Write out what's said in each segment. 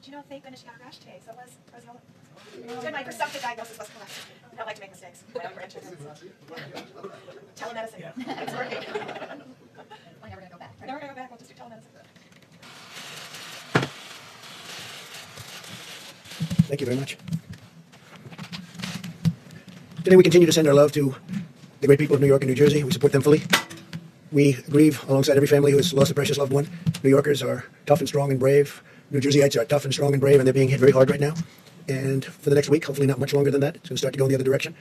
Do you know thank goodness she got a rash today? So it was good. My presumptive diagnosis was correct. I don't like to make mistakes. My own grandchildren. Telemedicine. Yeah. It's working. We're never going to go back. We're never going to go back. We'll just do telemedicine. Thank you very much. Today we continue to send our love to the great people of New York and New Jersey. We support them fully. We grieve alongside every family who has lost a precious loved one. New Yorkers are tough and strong and brave. New Jerseyites are tough and strong and brave, and they're being hit very hard right now. And for the next week, hopefully not much longer than that, it's going to start to go in the other direction.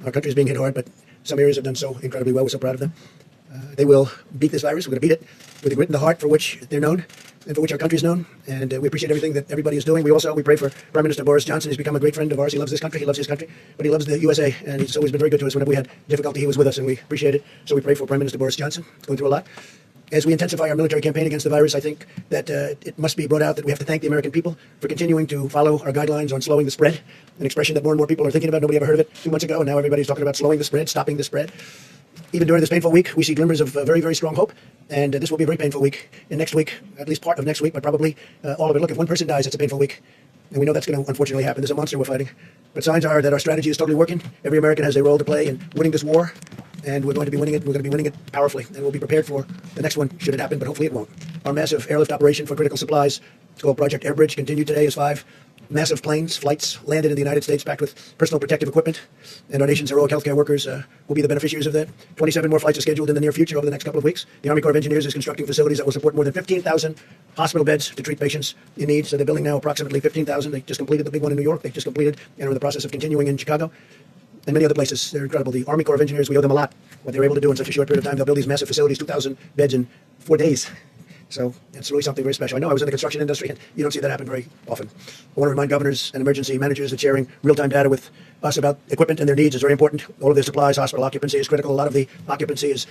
Our country is being hit hard, but some areas have done so incredibly well. We're so proud of them. They will beat this virus. We're going to beat it with the grit and the heart for which they're known and for which our country is known. And we appreciate everything that everybody is doing. We pray for Prime Minister Boris Johnson. He's become a great friend of ours. He loves this country. He loves his country. But he loves the USA. And he's always been very good to us. Whenever we had difficulty, he was with us, and we appreciate it. So we pray for Prime Minister Boris Johnson. He's going through a lot. As we intensify our military campaign against the virus, I think that it must be brought out that we have to thank the American people for continuing to follow our guidelines on slowing the spread, an expression that more and more people are thinking about. Nobody ever heard of it 2 months ago, and now everybody's talking about slowing the spread, stopping the spread. Even during this painful week, we see glimmers of very, very strong hope, and this will be a very painful week. And next week, at least part of next week, but probably all of it. Look, if one person dies, it's a painful week, and we know that's going to unfortunately happen. There's a monster we're fighting, but signs are that our strategy is totally working. Every American has a role to play in winning this war, and we're going to be winning it. We're going to be winning it powerfully, and we'll be prepared for the next one should it happen, but hopefully it won't. Our massive airlift operation for critical supplies, it's called Project Airbridge, continued today as 5 massive flights landed in the United States packed with personal protective equipment, and our nation's heroic healthcare workers will be the beneficiaries of that. 27 more flights are scheduled in the near future over the next couple of weeks. The Army Corps of Engineers is constructing facilities that will support more than 15,000 hospital beds to treat patients in need. So they're building now approximately 15,000. They just completed the big one in New York. They just completed and are in the process of continuing in Chicago and many other places. They're incredible. The Army Corps of Engineers, we owe them a lot. What they're able to do in such a short period of time, they'll build these massive facilities, 2,000 beds in 4 days. So it's really something very special. I know I was in the construction industry, and you don't see that happen very often. I want to remind governors and emergency managers that sharing real-time data with us about equipment and their needs is very important. All of their supplies, hospital occupancy is critical. A lot of the occupancy is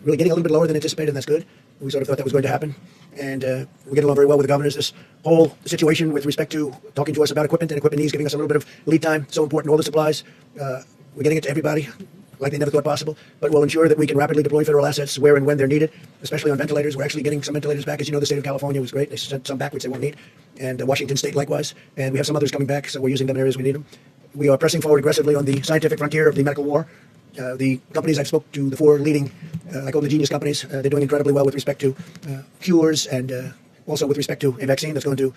really getting a little bit lower than anticipated, and that's good. We sort of thought that was going to happen. And we get along very well with the governors. This whole situation with respect to talking to us about equipment and equipment needs, giving us a little bit of lead time, so important. All the supplies, we're getting it to everybody like they never thought possible, but we'll ensure that we can rapidly deploy federal assets where and when they're needed, especially on ventilators. We're actually getting some ventilators back. As you know, the state of California was great. They sent some back, which they won't need, and Washington State likewise. And we have some others coming back, so we're using them in areas we need them. We are pressing forward aggressively on the scientific frontier of the medical war. The companies I've spoke to, the 4 leading, I call them the genius companies, they're doing incredibly well with respect to cures and also with respect to a vaccine that's going to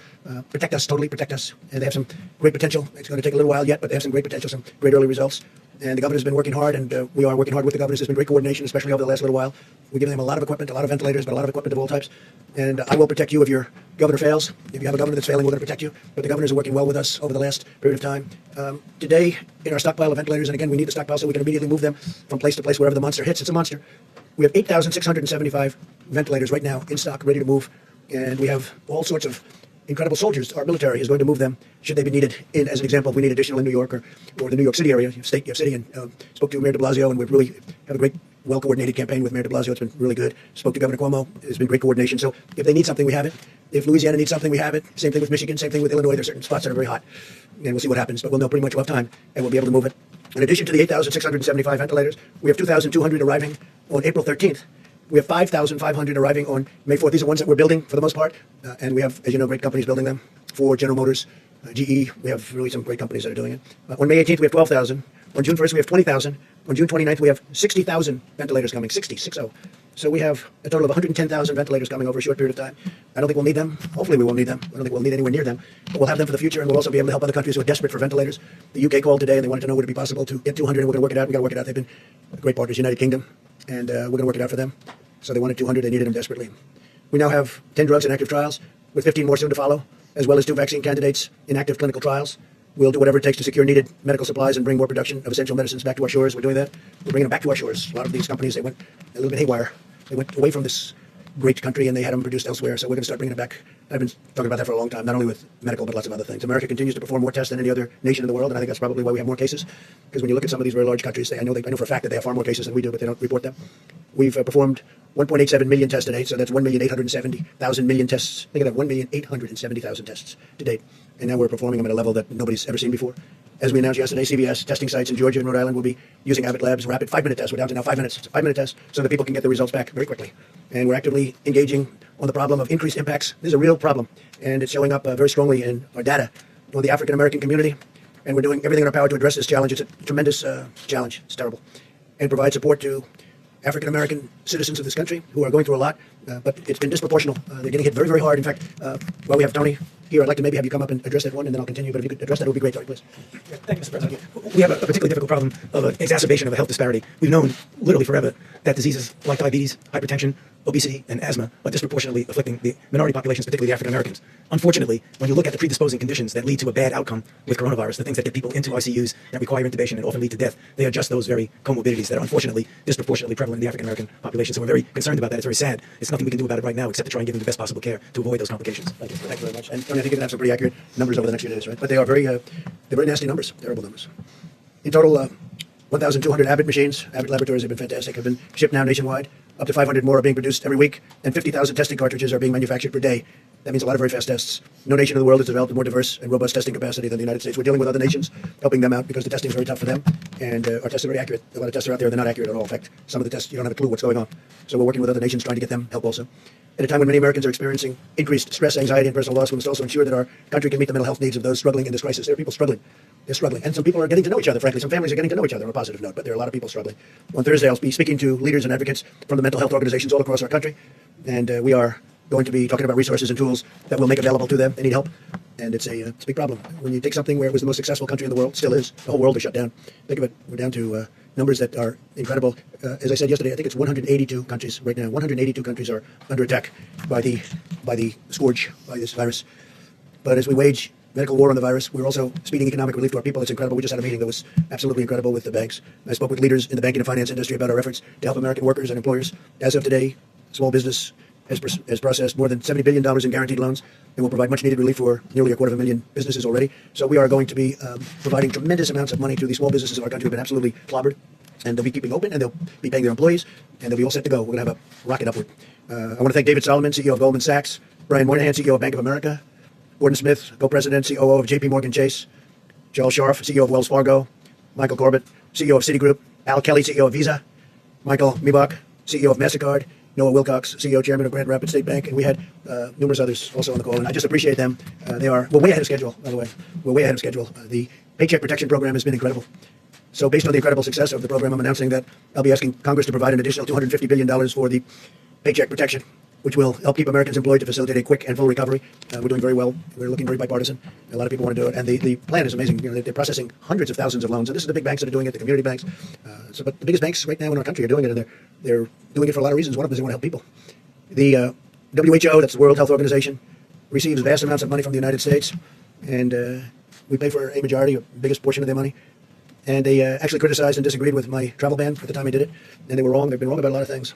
protect us, totally protect us. And they have some great potential. It's going to take a little while yet, but they have some great potential, some great early results. And the governor's been working hard, and we are working hard with the governors. There's been great coordination, especially over the last little while. We're giving them a lot of equipment, a lot of ventilators, but a lot of equipment of all types. And I will protect you if your governor fails. If you have a governor that's failing, we're going to protect you. But the governors are working well with us over the last period of time. Today, in our stockpile of ventilators, and again, we need the stockpile so we can immediately move them from place to place wherever the monster hits. It's a monster. We have 8,675 ventilators right now in stock, ready to move. And we have all sorts of incredible soldiers. Our military is going to move them should they be needed. As an example, if we need additional in New York or the New York City area, you have city, and spoke to Mayor de Blasio, and we really have a great, well-coordinated campaign with Mayor de Blasio. It's been really good. Spoke to Governor Cuomo. There's been great coordination. So if they need something, we have it. If Louisiana needs something, we have it. Same thing with Michigan. Same thing with Illinois. There's certain spots that are very hot, and we'll see what happens. But we'll know pretty much we'll have time, and we'll be able to move it. In addition to the 8,675 ventilators, we have 2,200 arriving on April 13th. We have 5,500 arriving on May 4th. These are ones that we're building for the most part. And we have, as you know, great companies building them. Ford, General Motors, GE. We have really some great companies that are doing it. On May 18th, we have 12,000. On June 1st, we have 20,000. On June 29th, we have 60,000 ventilators coming. 60. So we have a total of 110,000 ventilators coming over a short period of time. I don't think we'll need them. Hopefully we won't need them. I don't think we'll need anywhere near them. But we'll have them for the future, and we'll also be able to help other countries who are desperate for ventilators. The UK called today, and they wanted to know would it be possible to get 200, and we're going to work it out. We've got to work it out. They've been great partners, United Kingdom, and we're going to work it out for them. So they wanted 200. They needed them desperately. We now have 10 drugs in active trials, with 15 more soon to follow, as well as 2 vaccine candidates in active clinical trials. We'll do whatever it takes to secure needed medical supplies and bring more production of essential medicines back to our shores. We're doing that. We're bringing them back to our shores. A lot of these companies, they went a little bit haywire. They went away from this great country, and they had them produced elsewhere. So we're going to start bringing it back. I've been talking about that for a long time, not only with medical, but lots of other things. America continues to perform more tests than any other nation in the world, and I think that's probably why we have more cases. Because when you look at some of these very large countries, I know for a fact that they have far more cases than we do, but they don't report them. We've performed 1.87 million tests to date, so that's 1,870,000 million tests. Think of that, 1,870,000 tests to date. And now we're performing them at a level that nobody's ever seen before. As we announced yesterday, CVS testing sites in Georgia and Rhode Island will be using Abbott Labs' rapid 5-minute tests. We're down to now 5 minutes. It's a 5-minute test so that people can get the results back very quickly. And we're actively engaging on the problem of increased impacts. This is a real problem, and it's showing up very strongly in our data on the African American community. And we're doing everything in our power to address this challenge. It's a tremendous challenge. It's terrible. And provide support to African American citizens of this country who are going through a lot, but it's been disproportional. They're getting hit very, very hard. In fact, while we have Tony here, I'd like to maybe have you come up and address that one, and then I'll continue. But if you could address that, it would be great, Tony, please. Thank you, Mr. President. We have a particularly difficult problem of an exacerbation of a health disparity. We've known literally forever that diseases like diabetes, hypertension, obesity, and asthma are disproportionately afflicting the minority populations, particularly the African Americans. Unfortunately, when you look at the predisposing conditions that lead to a bad outcome with coronavirus, the things that get people into ICUs that require intubation and often lead to death, they are just those very comorbidities that are unfortunately disproportionately prevalent in the African American population. So we're very concerned about that. It's very sad. It's nothing we can do about it right now except to try and give them the best possible care to avoid those complications. Thank you. Thank you very much. And Tony, I think you're going to have some pretty accurate numbers over the next few days, right? But they are they're very nasty numbers, terrible numbers. In total, 1,200 Abbott machines, Abbott laboratories have been fantastic, have been shipped now nationwide. Up to 500 more are being produced every week, and 50,000 testing cartridges are being manufactured per day. That means a lot of very fast tests. No nation in the world has developed a more diverse and robust testing capacity than the United States. We're dealing with other nations, helping them out because the testing is very tough for them, and our tests are very accurate. A lot of tests are out there, they're not accurate at all. In fact, some of the tests, you don't have a clue what's going on. So we're working with other nations trying to get them help also. At a time when many Americans are experiencing increased stress, anxiety, and personal loss, we must also ensure that our country can meet the mental health needs of those struggling in this crisis. There are people struggling. They're struggling. And some people are getting to know each other, frankly. Some families are getting to know each other on a positive note, but there are a lot of people struggling. On Thursday, I'll be speaking to leaders and advocates from the mental health organizations all across our country, and we are going to be talking about resources and tools that we'll make available to them. They need help, and it's a big problem. When you take something where it was the most successful country in the world, still is, the whole world is shut down. Think of it, we're down to numbers that are incredible. As I said yesterday, I think it's 182 countries right now. 182 countries are under attack by the scourge, by this virus. But as we wage medical war on the virus, we're also speeding economic relief to our people. It's incredible. We just had a meeting that was absolutely incredible with the banks. I spoke with leaders in the banking and finance industry about our efforts to help American workers and employers. As of today, small business has processed more than $70 billion in guaranteed loans and will provide much needed relief for nearly 250,000 businesses already. So we are going to be providing tremendous amounts of money to the small businesses of our country who have been absolutely clobbered, and they'll be keeping open, and they'll be paying their employees, and they'll be all set to go. We're going to have a rocket upward. I want to thank David Solomon, CEO of Goldman Sachs, Brian Moynihan, CEO of Bank of America, Gordon Smith, co-president, COO of JP Morgan Chase, Charles Scharf, CEO of Wells Fargo, Michael Corbett, CEO of Citigroup, Al Kelly, CEO of Visa, Michael Mibach, CEO of MasterCard, Noah Wilcox, CEO, Chairman of Grand Rapids State Bank, and we had numerous others also on the call, and I just appreciate them. We're way ahead of schedule, by the way. We're way ahead of schedule. The Paycheck Protection Program has been incredible. So based on the incredible success of the program, I'm announcing that I'll be asking Congress to provide an additional $250 billion for the Paycheck Protection, which will help keep Americans employed to facilitate a quick and full recovery. We're doing very well. We're looking very bipartisan. A lot of people want to do it, and the plan is amazing. You know, they're processing hundreds of thousands of loans, and this is the big banks that are doing it, the community banks. But the biggest banks right now in our country are doing it, and they're doing it for a lot of reasons. One of them is they want to help people. The WHO, that's the World Health Organization, receives vast amounts of money from the United States, and we pay for a majority, or biggest portion of their money. And they actually criticized and disagreed with my travel ban at the time I did it, and they were wrong. They've been wrong about a lot of things.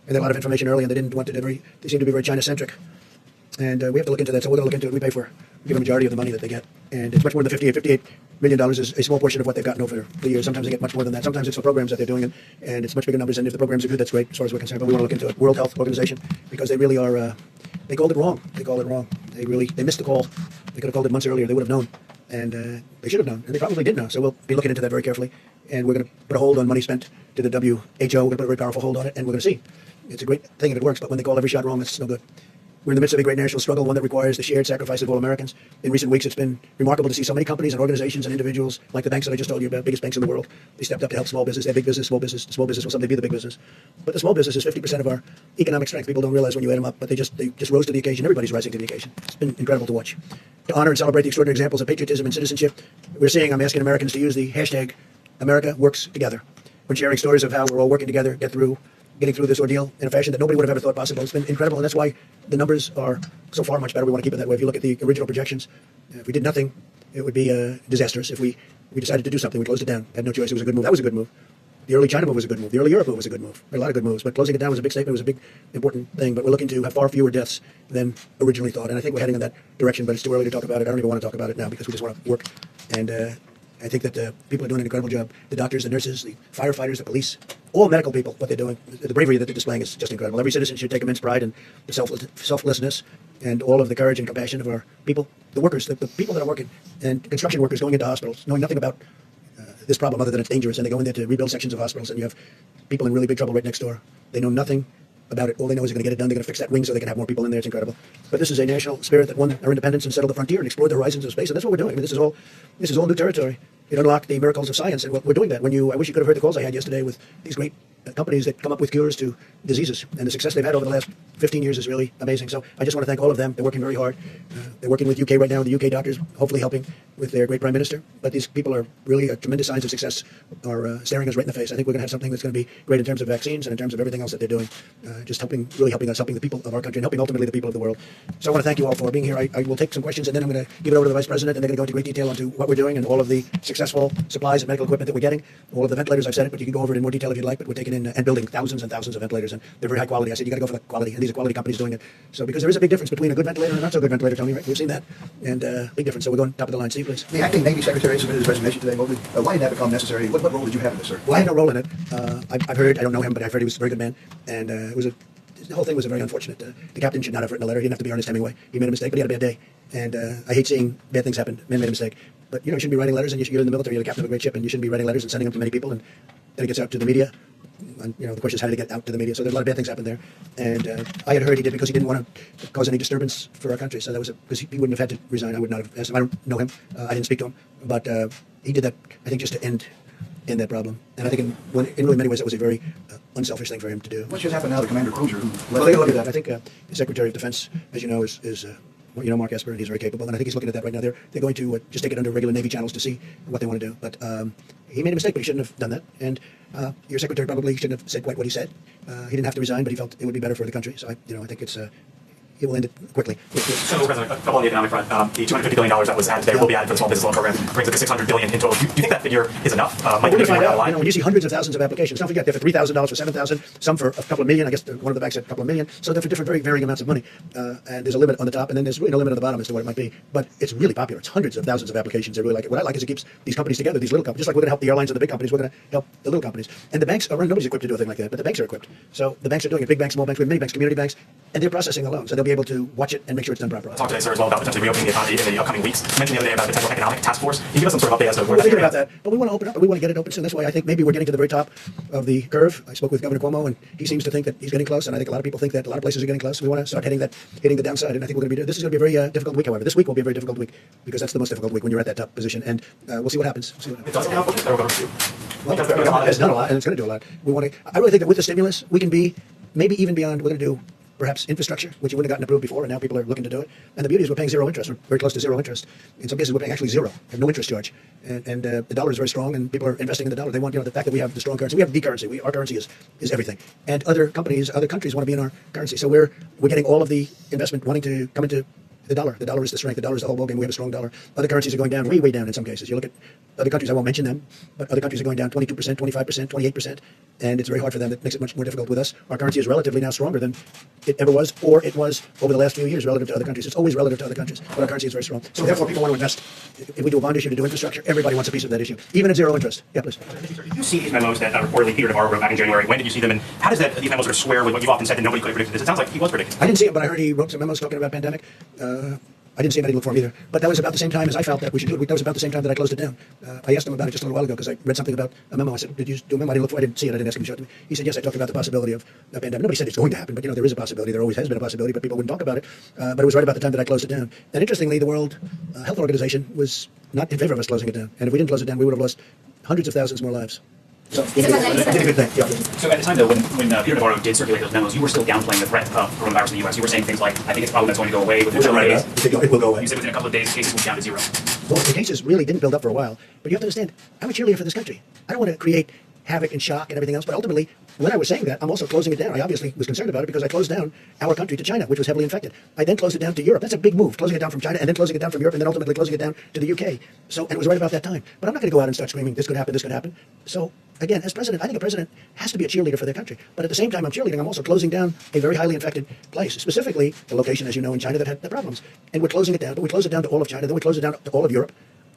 And they had a lot of information early, and they didn't want it they seem to be very China-centric. And we have to look into that, so we're going to look into it. We give a majority of the money that they get. And it's much more than $58 million is a small portion of what they've gotten over the years. Sometimes they get much more than that. Sometimes it's for programs that they're doing, and it's much bigger numbers. And if the programs are good, that's great as far as we're concerned. But we want to look into it. World Health Organization, because they really are, they called it wrong. They missed the call. They could have called it months earlier. They would have known. And they should have known, and they probably did know. So we'll be looking into that very carefully. And we're going to put a hold on money spent to the WHO. We're going to put a very powerful hold on it, and we're going to see. It's a great thing if it works, but when they call every shot wrong, it's no good. We're in the midst of a great national struggle, one that requires the shared sacrifice of all Americans. In recent weeks, it's been remarkable to see so many companies and organizations and individuals, like the banks that I just told you about, biggest banks in the world. They stepped up to help small business. They have big business, small business. Small business will someday be the big business. But the small business is 50% of our economic strength. People don't realize when you add them up, but they just rose to the occasion. Everybody's rising to the occasion. It's been incredible to watch. To honor and celebrate the extraordinary examples of patriotism and citizenship, I'm asking Americans to use the hashtag America Works Together when sharing stories of how we're all working together, getting through this ordeal in a fashion that nobody would have ever thought possible. It's been incredible, and that's why the numbers are so far much better. We want to keep it that way. If you look at the original projections, if we did nothing, it would be disastrous. If we decided to do something, we closed it down. Had no choice. It was a good move. That was a good move. The early China move was a good move. The early Europe move was a good move. There were a lot of good moves, but closing it down was a big statement. It was a big, important thing. But we're looking to have far fewer deaths than originally thought, and I think we're heading in that direction, but it's too early to talk about it. I don't even want to talk about it now because we just want to work. And I think that people are doing an incredible job. The doctors, the nurses, the firefighters, the police, all medical people, what they're doing, the bravery that they're displaying is just incredible. Every citizen should take immense pride in the selflessness and all of the courage and compassion of our people, the workers, the people that are working, and construction workers going into hospitals, knowing nothing about this problem other than it's dangerous, and they go in there to rebuild sections of hospitals, and you have people in really big trouble right next door. They know nothing about it. All they know is they're going to get it done. They're going to fix that wing so they can have more people in there. It's incredible. But this is a national spirit that won our independence and settled the frontier and explored the horizons of space, and that's what we're doing. I mean, this is all new territory. It unlocked the miracles of science, and we're doing that. I wish you could have heard the calls I had yesterday with these great companies that come up with cures to diseases, and the success they've had over the last 15 years is really amazing. So I just want to thank all of them. They're working very hard. They're working with UK right now, the UK doctors, hopefully helping with their great Prime Minister. But these people are really tremendous signs of success, are staring us right in the face. I think we're going to have something that's going to be great in terms of vaccines and in terms of everything else that they're doing. Just really helping us, helping the people of our country, and helping ultimately the people of the world. So I want to thank you all for being here. I will take some questions, and then I'm going to give it over to the Vice President, and they're going to go into great detail into what we're doing and all of the successful supplies and medical equipment that we're getting. All of the ventilators, I've said it, but you can go over it in more detail if you'd like. But we're taking in and building thousands and thousands of ventilators, and they're very high quality. I said you got to go for the quality, and these are quality companies doing it. So because there is a big difference between a good ventilator and a not so good ventilator, Tony, right? We've seen that, and big difference. So we're going top of the line. Steve, please. The acting Navy Secretary submitted his resignation today. Why did that become necessary? What role did you have in this, sir? Well, I had no role in it. I've heard, I don't know him, but I've heard he was a very good man, and the whole thing was very unfortunate. The captain should not have written a letter. He didn't have to be Ernest Hemingway. He made a mistake, but he had a bad day, and I hate seeing bad things happen. Men made a mistake, but you shouldn't be writing letters, and you're in the military. You're the captain of a great ship, and you shouldn't be writing letters and sending them to many people, and then it gets out to the media. And, the question is, how did it get out to the media? So there's a lot of bad things happened there. And I had heard he did because he didn't want to cause any disturbance for our country. So that was because he wouldn't have had to resign. I would not have asked him. I don't know him. I didn't speak to him. But he did that, I think, just to end that problem. And I think in really many ways that was a very unselfish thing for him to do. What should happen now to Commander Cruiser? Well, take a look at that. I think the Secretary of Defense, as you know, is Mark Esper, and he's very capable. And I think he's looking at that right now. They're going to just take it under regular Navy channels to see what they want to do. But he made a mistake, but he shouldn't have done that. And your secretary probably shouldn't have said quite what he said. He didn't have to resign, but he felt it would be better for the country. So I think it will end it quickly. So, President, a couple on the economic front. The $250 billion that was added today will be added for the small business loan program. Brings it to $600 billion in total. Do you think that figure is enough? We're going to find out. When you see hundreds of thousands of applications, don't forget they're for $3,000, for $7,000, some for a couple of million. I guess one of the banks said a couple of million. So they're for different, very varying amounts of money. And there's a limit on the top, and then there's really no limit on the bottom as to what it might be. But it's really popular. It's hundreds of thousands of applications. They really like it. What I like is it keeps these companies together, these little companies. Just like we're going to help the airlines and the big companies, we're going to help the little companies. And the banks are nobody's equipped to do a thing like that, but the banks are equipped. So the banks are doing it. Big banks, small banks, we have many banks, community banks, and they're processing the loans. So they'll be able to watch it and make sure it's done properly. Talk today, sir, as well about potentially reopening the economy in the upcoming weeks. You mentioned the other day about a potential economic task force. Can you give us some sort of update as to where We're thinking about that, but we want to open up, and we want to get it open soon. That's why I think maybe we're getting to the very top of the curve. I spoke with Governor Cuomo, and he seems to think that he's getting close, and I think a lot of people think that a lot of places are getting close. We want to start hitting the downside, and I think we're going to be doing. This is going to be a very difficult week, however. This week will be a very difficult week because that's the most difficult week when you're at that top position, and we'll see what happens. it does account for the federal government too? Well, it's done a lot, and it's going to do a lot. I really think that with the stimulus, we can be maybe even beyond. We're going to do perhaps infrastructure, which you wouldn't have gotten approved before, and now people are looking to do it. And the beauty is we're paying zero interest. We're very close to zero interest. In some cases, we're paying actually zero. We have no interest charge. And the dollar is very strong, and people are investing in the dollar. They want, the fact that we have the strong currency. We have the currency. Our currency is everything. And other countries want to be in our currency. So we're getting all of the investment wanting to come into the dollar. The dollar is the strength. The dollar is the whole ballgame. We have a strong dollar. Other currencies are going down, way down in some cases. You look at other countries, I won't mention them, but other countries are going down 22%, 25%, 28%, and it's very hard for them. That makes it much more difficult with us. Our currency is relatively now stronger than it ever was, or it was over the last few years relative to other countries. It's always relative to other countries, but our currency is very strong. So therefore, people want to invest. If we do a bond issue to do infrastructure, everybody wants a piece of that issue, even at zero interest. Yeah, please. Did you see these memos that reportedly Peter Navarro wrote back in January? When did you see them, and how does these memos sort of square with what you often said that nobody could have predicted this? It sounds like he was predicting. I didn't see it, but I heard he wrote some memos talking about pandemic. I didn't see him. I didn't look for him either. But that was about the same time as I felt that we should do it. That was about the same time that I closed it down. I asked him about it just a little while ago because I read something about a memo. I said, "Did you do a memo?" I didn't look for it. I didn't see it. I didn't ask him to show it to me. He said, "Yes, I talked about the possibility of a pandemic." Nobody said it's going to happen, but there is a possibility. There always has been a possibility, but people wouldn't talk about it. But it was right about the time that I closed it down. And interestingly, the World Health Organization was not in favor of us closing it down. And if we didn't close it down, we would have lost hundreds of thousands more lives. So, Is it a good thing. Yeah. So at the time, though, when Peter Navarro did circulate those memos, you were still downplaying the threat of coronavirus in the U.S. You were saying things like, "I think it's a problem that's going to go away within a couple of days." It will go away. You said within a couple of days, cases will be down to zero. Well, the cases really didn't build up for a while, but you have to understand, I'm a cheerleader for this country. I don't want to create havoc and shock and everything else, but ultimately, when I was saying that, I'm also closing it down. I obviously was concerned about it because I closed down our country to China, which was heavily infected. I then closed it down to Europe. That's a big move, closing it down from China and then closing it down from Europe and then ultimately closing it down to the UK. And it was right about that time. But I'm not going to go out and start screaming, this could happen, this could happen. So again, as president, I think a president has to be a cheerleader for their country. But at the same time I'm cheerleading, I'm also closing down a very highly infected place, specifically the location, as you know, in China that had the problems. And we're closing it down, but we close it down to all of China, then we close it down to all of Europe.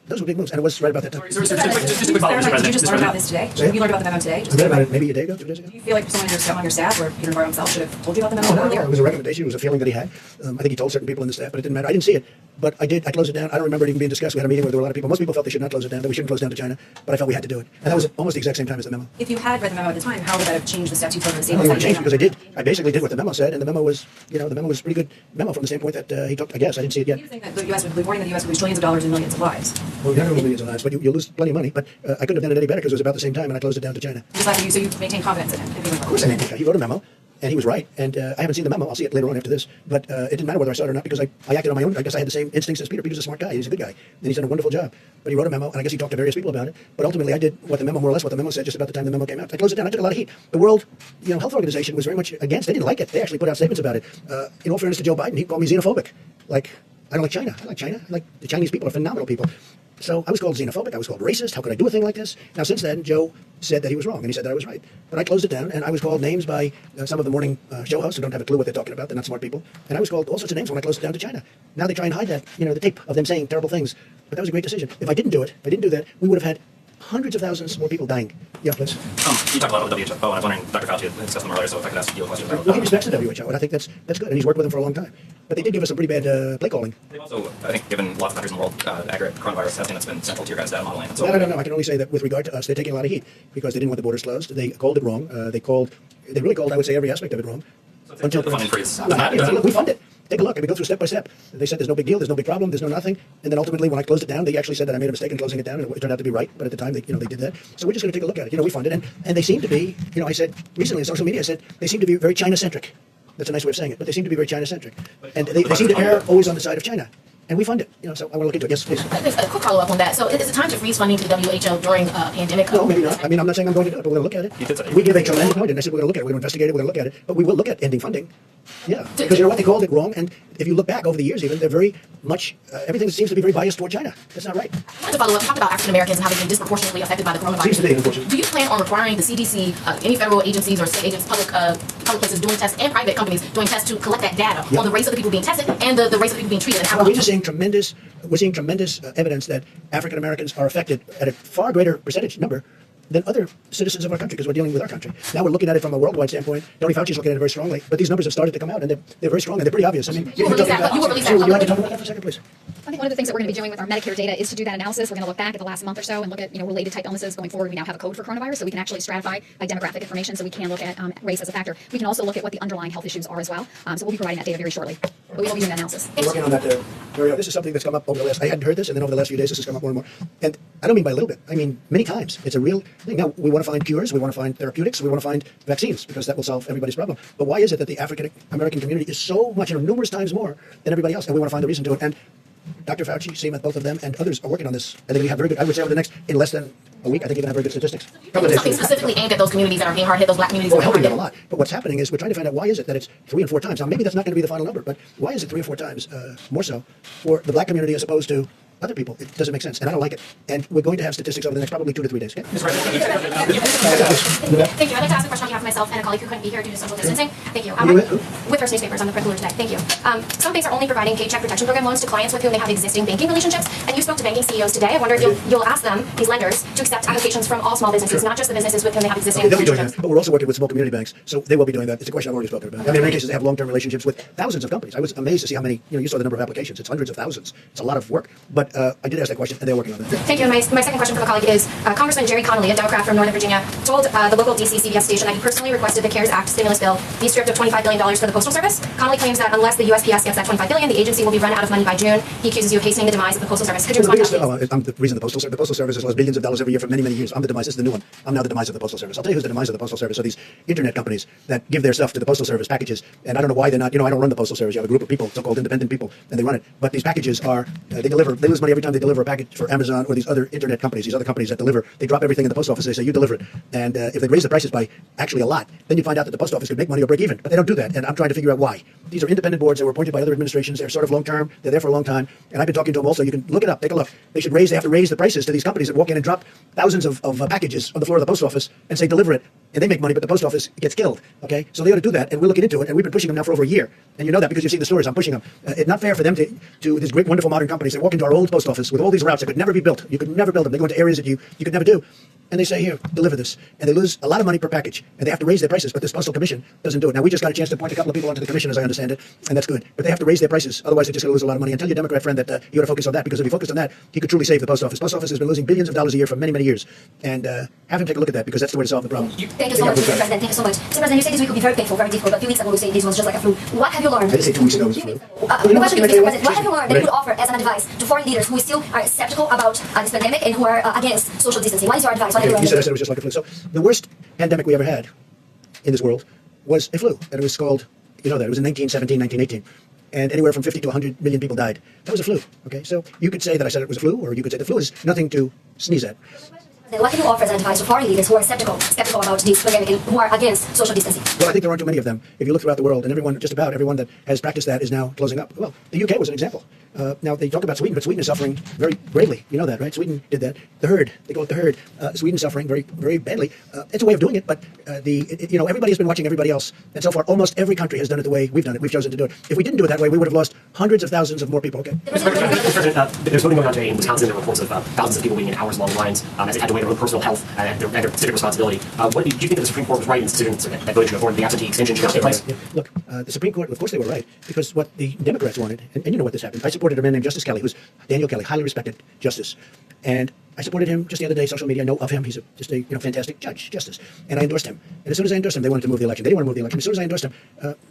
Those were big moves, and it was right about that time. Just a quick follow-up, Mr. Did you President. just learn about this today? Sorry? You learned about the memo today? I read about it maybe a day ago, 2 days ago. Do you feel like someone on your staff or Peter Navarro himself should have told you about the No, memo no, earlier? it was a recommendation. It was a feeling that he had. I think he told certain people in the staff, but it didn't matter. I didn't see it, but I did. I closed it down. I don't remember it even being discussed. We had a meeting where there were a lot of people. Most people felt they should not close it down, that we shouldn't close down to China, but I felt we had to do it. And that was almost the exact same time as the memo. If you had read the memo at the time, how would that have changed the steps you took to I stabilize think it changed the because I did. I basically did what the memo said, and the memo was, the memo was a pretty good memo from the standpoint that he took. I guess I didn't see it yet. You're saying that the U.S. would be warning that the U.S. would lose trillions of dollars and millions of lives. Well, you're not going to millions of lives, but you lose plenty of money. But I couldn't have done it any better because it was about the same time, and I closed it down to China. Just like you, so you maintain confidence in him. Of course I did. He wrote a memo, and he was right. And I haven't seen the memo. I'll see it later on after this. But it didn't matter whether I saw it or not because I acted on my own. I guess I had the same instincts as Peter. Peter's a smart guy. He's a good guy. And he's done a wonderful job. But he wrote a memo, and I guess he talked to various people about it. But ultimately, I did what the memo, more or less what the memo said, just about the time the memo came out. I closed it down. I took a lot of heat. The World Health Organization was very much against. They didn't like it. They actually put out statements about it. In all fairness to Joe Biden, he called me xenophobic. Like, I don't like China. I like China. I like the Chinese people are phenomenal people. So I was called xenophobic. I was called racist. How could I do a thing like this? Now, since then, Joe said that he was wrong, and he said that I was right. But I closed it down, and I was called names by some of the morning show hosts who don't have a clue what they're talking about. They're not smart people. And I was called all sorts of names when I closed it down to China. Now they try and hide that, the tape of them saying terrible things. But that was a great decision. If I didn't do that, we would have had hundreds of thousands more people dying. Yeah, please. You talked a lot about WHO, and I was wondering, Dr. Fauci had discussed them earlier, so if I could ask you a question about Well, he respects the WHO, and I think that's good, and he's worked with them for a long time. But they did give us some pretty bad play calling. They've also, I think, given lots of countries in the world accurate coronavirus testing that's been central to your guys' data modeling. And so, No. I can only say that with regard to us, they're taking a lot of heat because they didn't want the borders closed. They called it wrong. They really called, I would say, every aspect of it wrong. so until the funding freeze. Look, we fund it. Take a look, and we go through step by step. They said there's no big deal, there's no big problem, there's no nothing. And then ultimately, when I closed it down, they actually said that I made a mistake in closing it down, and it turned out to be right. But at the time, they did that. So we're just going to take a look at it. We fund it, and they seem to be. I said recently on social media, I said they seem to be very China-centric. That's a nice way of saying it, but they seem to be very China-centric, and they seem to err always on the side of China. And we fund it. So I want to look into it. Yes, please. There's a quick follow-up on that. So is it time to freeze funding to the WHO during a pandemic? No, maybe not. I mean, I'm not saying I'm going to do it, but we're going to look at You did say it. you We give a would. tremendous point, and I said we're going to look at it. We're going to investigate it. We're going to look at it. But we will look at ending funding. Yeah, because you know what? They called it wrong. And if you look back over the years, even, they're very much, everything seems to be very biased toward China. That's not right. I wanted to follow up. You talked about African Americans and how they've been disproportionately affected by the coronavirus. Seems to be, unfortunately. Do you plan on requiring the CDC, any federal agencies or state agents, public places doing tests, and private companies doing tests to collect that data on the race of the people being tested and the race of the people being treated? And how Well, we're seeing tremendous evidence that African Americans are affected at a far greater percentage number than other citizens of our country because we're dealing with our country. Now we're looking at it from a worldwide standpoint. Tony Fauci's looking at it very strongly, but these numbers have started to come out, and they're very strong, and they're pretty obvious. I mean, You will release that. You will release that. Would you like to talk about that for a second, please? I think one of the things that we're going to be doing with our Medicare data is to do that analysis. We're going to look back at the last month or so and look at related type illnesses going forward. We now have a code for coronavirus, so we can actually stratify by demographic information. So we can look at race as a factor. We can also look at what the underlying health issues are as well. So we'll be providing that data very shortly. But we will be doing that analysis. We're working on that. This is something that's come up over the last. I hadn't heard this, and then over the last few days, this has come up more and more. And I don't mean by a little bit. I mean many times. It's a real thing. Now we want to find cures. We want to find therapeutics. We want to find vaccines because that will solve everybody's problem. But why is it that the African American community is so much, numerous times more than everybody else, and we want to find the reason to it? And Dr. Fauci, Seema, both of them, and others are working on this. And we have very good. I would say in less than a week, I think you're going to have very good statistics. something specifically aimed at those communities that are being hard hit, those black communities that We're are being helping hard them hit. a lot. But what's happening is we're trying to find out why is it that it's 3 and 4 times. Now, maybe that's not going to be the final number, but why is it 3 or 4 times more so for the black community as opposed to other people? It doesn't make sense, and I don't like it. And we're going to have statistics over the next probably 2 to 3 days. Okay? Thank you. I'd like to ask a question on behalf of myself and a colleague who couldn't be here due to social distancing. Thank you. With First Newspapers, I'm the print ruler today. Thank you. Some banks are only providing paycheck protection program loans to clients with whom they have existing banking relationships. And you spoke to banking CEOs today. I wonder if you'll ask them, these lenders, to accept applications from all small businesses, not just the businesses with whom they have existing They'll be doing relationships. that, but we're also working with small community banks, so they will be doing that. It's a question I've already spoken about. I mean, in many cases, they have long-term relationships with thousands of companies. I was amazed to see how many, you saw the number of applications. It's hundreds of thousands. It's a lot of work. But I did ask that question, and they're working on that. Thank you. And my second question from a colleague is, Congressman Jerry Connolly, a Democrat from Northern Virginia, told the local DC CBS station that he personally requested the CARES Act stimulus bill be stripped of $25 billion for the Postal Service. Connolly claims that unless the USPS gets that $25 billion, the agency will be run out of money by June. He accuses you of hastening the demise of the Postal Service. Could you respond to that? I'm the reason the Postal Service has lost billions of dollars every year for many, many years. I'm the demise. This is the new one. I'm now the demise of the Postal Service. I'll tell you who's the demise of the Postal Service. Are these internet companies that give their stuff to the Postal Service packages. And I don't know why they're not, I don't run the Postal Service. You have a group of people, so-called independent people, and they run it. But these packages are, they lose money every time they deliver a package for Amazon or these other internet companies, these other companies that deliver. They drop everything in the post office. They say, you deliver it. And if they raise the prices by actually a lot, then you find out that the post office could make money or break even. But they don't do that. And I'm trying to figure out why. these are independent boards that were appointed by other administrations. They're sort of long-term. They're there for a long time. And I've been talking to them also. You can look it up. Take a look. They have to raise the prices to these companies that walk in and drop thousands of packages on the floor of the post office and say, deliver it. And they make money, but the post office gets killed. Okay? So they ought to do that, and we're looking into it. And we've been pushing them now for over a year. And you know that because you've seen the stories. I'm pushing them. It's not fair for them to these great, wonderful modern companies. They walk into our old post office with all these routes that could never be built. You could never build them. They go into areas that you could never do. And they say, here, deliver this. And they lose a lot of money per package. And they have to raise their prices, but this Postal Commission doesn't do it. Now, we just got a chance to appoint a couple of people onto the commission, as I understand it, and that's good. But they have to raise their prices. Otherwise, they're just going to lose a lot of money. And tell your Democrat friend that you ought to focus on that, because if he focused on that, he could truly save the post office. Post office has been losing billions of dollars a year for many, many years. And have him take a look at that, because that's the way to solve the problem. Thank you so much, Mr. President. Thank you so much. Mr. President, you said this week would be very painful, very difficult, but a few weeks ago you said this was just like a flu. What have you learned? I didn't say 2 weeks ago it was flu. The question is, Mr. President, what have you learned that you would offer as an advice to foreign leaders who still are skeptical about this pandemic and who are against social distancing? What is your advice? What have you Okay, you said I learned? said it was just like a flu. So the worst pandemic we ever had in this world was a flu. And it was called, you know that, it was in 1917, 1918. And anywhere from 50 to 100 million people died. That was a flu. Okay, so you could say that I said it was a flu, or you could say the flu is nothing to sneeze at. What can you offer as an advice to foreign leaders who are skeptical about this pandemic and who are against social distancing? Well, I think there aren't too many of them. If you look throughout the world, and everyone, just about everyone that has practiced that is now closing up. Well, the UK was an example. Now, they talk about Sweden, but Sweden is suffering very gravely. You know that, right? Sweden did that. The herd, they call it the herd. Sweden's suffering very, very badly. It's a way of doing it, but everybody has been watching everybody else. And so far, almost every country has done it the way we've done it. We've chosen to do it. If we didn't do it that way, we would have lost hundreds of thousands of more people. Okay? Mr. President, there's voting going on today in Wisconsin. There are reports of thousands of people waiting in hours-long lines as they had to weigh their own personal health and their civic responsibility. Do you think that the Supreme Court was right in its decision that voted to avoid the absentee extension should not take place? Yeah. Look, the Supreme Court, of course they were right, because what the Democrats wanted, and you know what this happened. I supported a man named Justice Kelly, who's Daniel Kelly, highly respected justice. And I supported him just the other day, social media. I know of him. He's just a fantastic justice. And I endorsed him. And as soon as I endorsed him, they wanted to move the election. They didn't want to move the election. As soon as I endorsed him,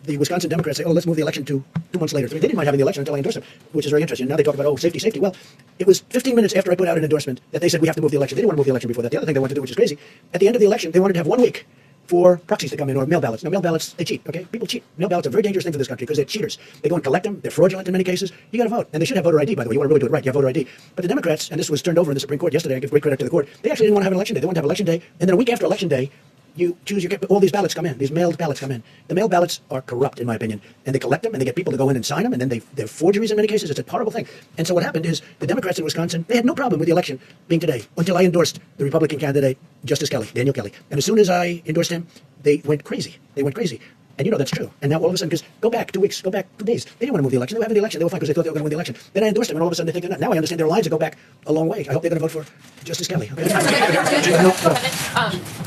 the Wisconsin Democrats say, oh, let's move the election to 2 months later. I mean, they didn't mind having the election until I endorsed him, which is very interesting. Now they talk about, oh, safety, safety. Well, it was 15 minutes after I put out an endorsement that they said we have to move the election. They didn't want to move the election before that. The other thing they wanted to do, which is crazy, at the end of the election, they wanted to have 1 week for proxies to come in, or mail ballots. Now, mail ballots, they cheat, okay? People cheat. Mail ballots are a very dangerous thing for this country because they're cheaters. They go and collect them. They're fraudulent in many cases. You got to vote. And they should have voter ID, by the way. You want to really do it right. You have voter ID. But the Democrats, and this was turned over in the Supreme Court yesterday, I give great credit to the court, they actually didn't want to have an election day. They wanted to have election day, and then a week after election day, you choose, all these ballots come in. These mailed ballots come in. The mail ballots are corrupt, in my opinion. And they collect them, and they get people to go in and sign them, and then they're forgeries in many cases. It's a horrible thing. And so what happened is the Democrats in Wisconsin, they had no problem with the election being today until I endorsed the Republican candidate, Justice Kelly, Daniel Kelly. And as soon as I endorsed him, they went crazy. They went crazy. And you know that's true. And now all of a sudden, because go back 2 weeks, go back 2 days, they didn't want to move the election. They were having the election. They were fine because they thought they were going to win the election. Then I endorsed them, and all of a sudden they think they're not. Now I understand their lines that go back a long way. I hope they're going to vote for Justice Kelly. Okay?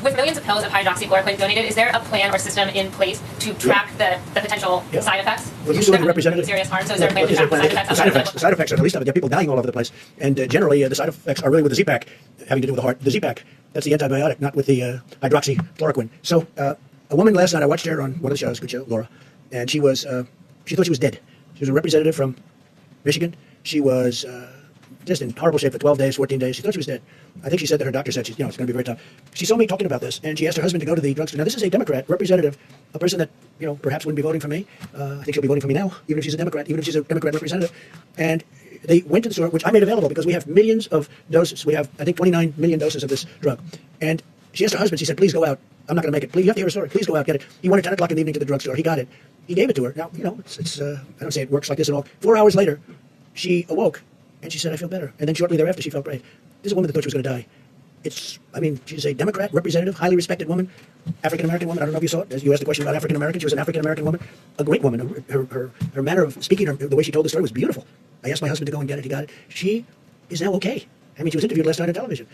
With millions of pills of hydroxychloroquine donated, is there a plan or system in place to track the potential side effects? Well, you saw the representative. Serious harm. So is there a plan to track the side effects? The side effects are the least of it. There are people dying all over the place. And generally, the side effects are really with the Z-Pack, having to do with the heart. The Z-Pack, that's the antibiotic, not with the hydroxychloroquine. So a woman last night, I watched her on one of the shows, good show, Laura, and she thought she was dead. She was a representative from Michigan. She was just in horrible shape for 12 days, 14 days. She thought she was dead. I think she said that her doctor said it's going to be very tough. She saw me talking about this, and she asked her husband to go to the drugstore. Now, this is a Democrat representative, a person that, perhaps wouldn't be voting for me. I think she'll be voting for me now, even if she's a Democrat, representative. And they went to the store, which I made available because we have millions of doses. We have, I think, 29 million doses of this drug. And she asked her husband, she said, please go out. I'm not going to make it. Please, you have to hear a story. Please go out, get it. He went at 10 o'clock in the evening to the drugstore. He got it. He gave it to her. Now, it's I don't say it works like this at all. 4 hours later, she awoke, and she said, I feel better. And then shortly thereafter, she felt great. This is a woman that thought she was going to die. She's a Democrat representative, highly respected woman, African-American woman. I don't know if you saw it. As you asked the question about African-American, she was an African-American woman, a great woman. Her manner of speaking, the way she told the story was beautiful. I asked my husband to go and get it. He got it. She is now okay. She was interviewed last night on television.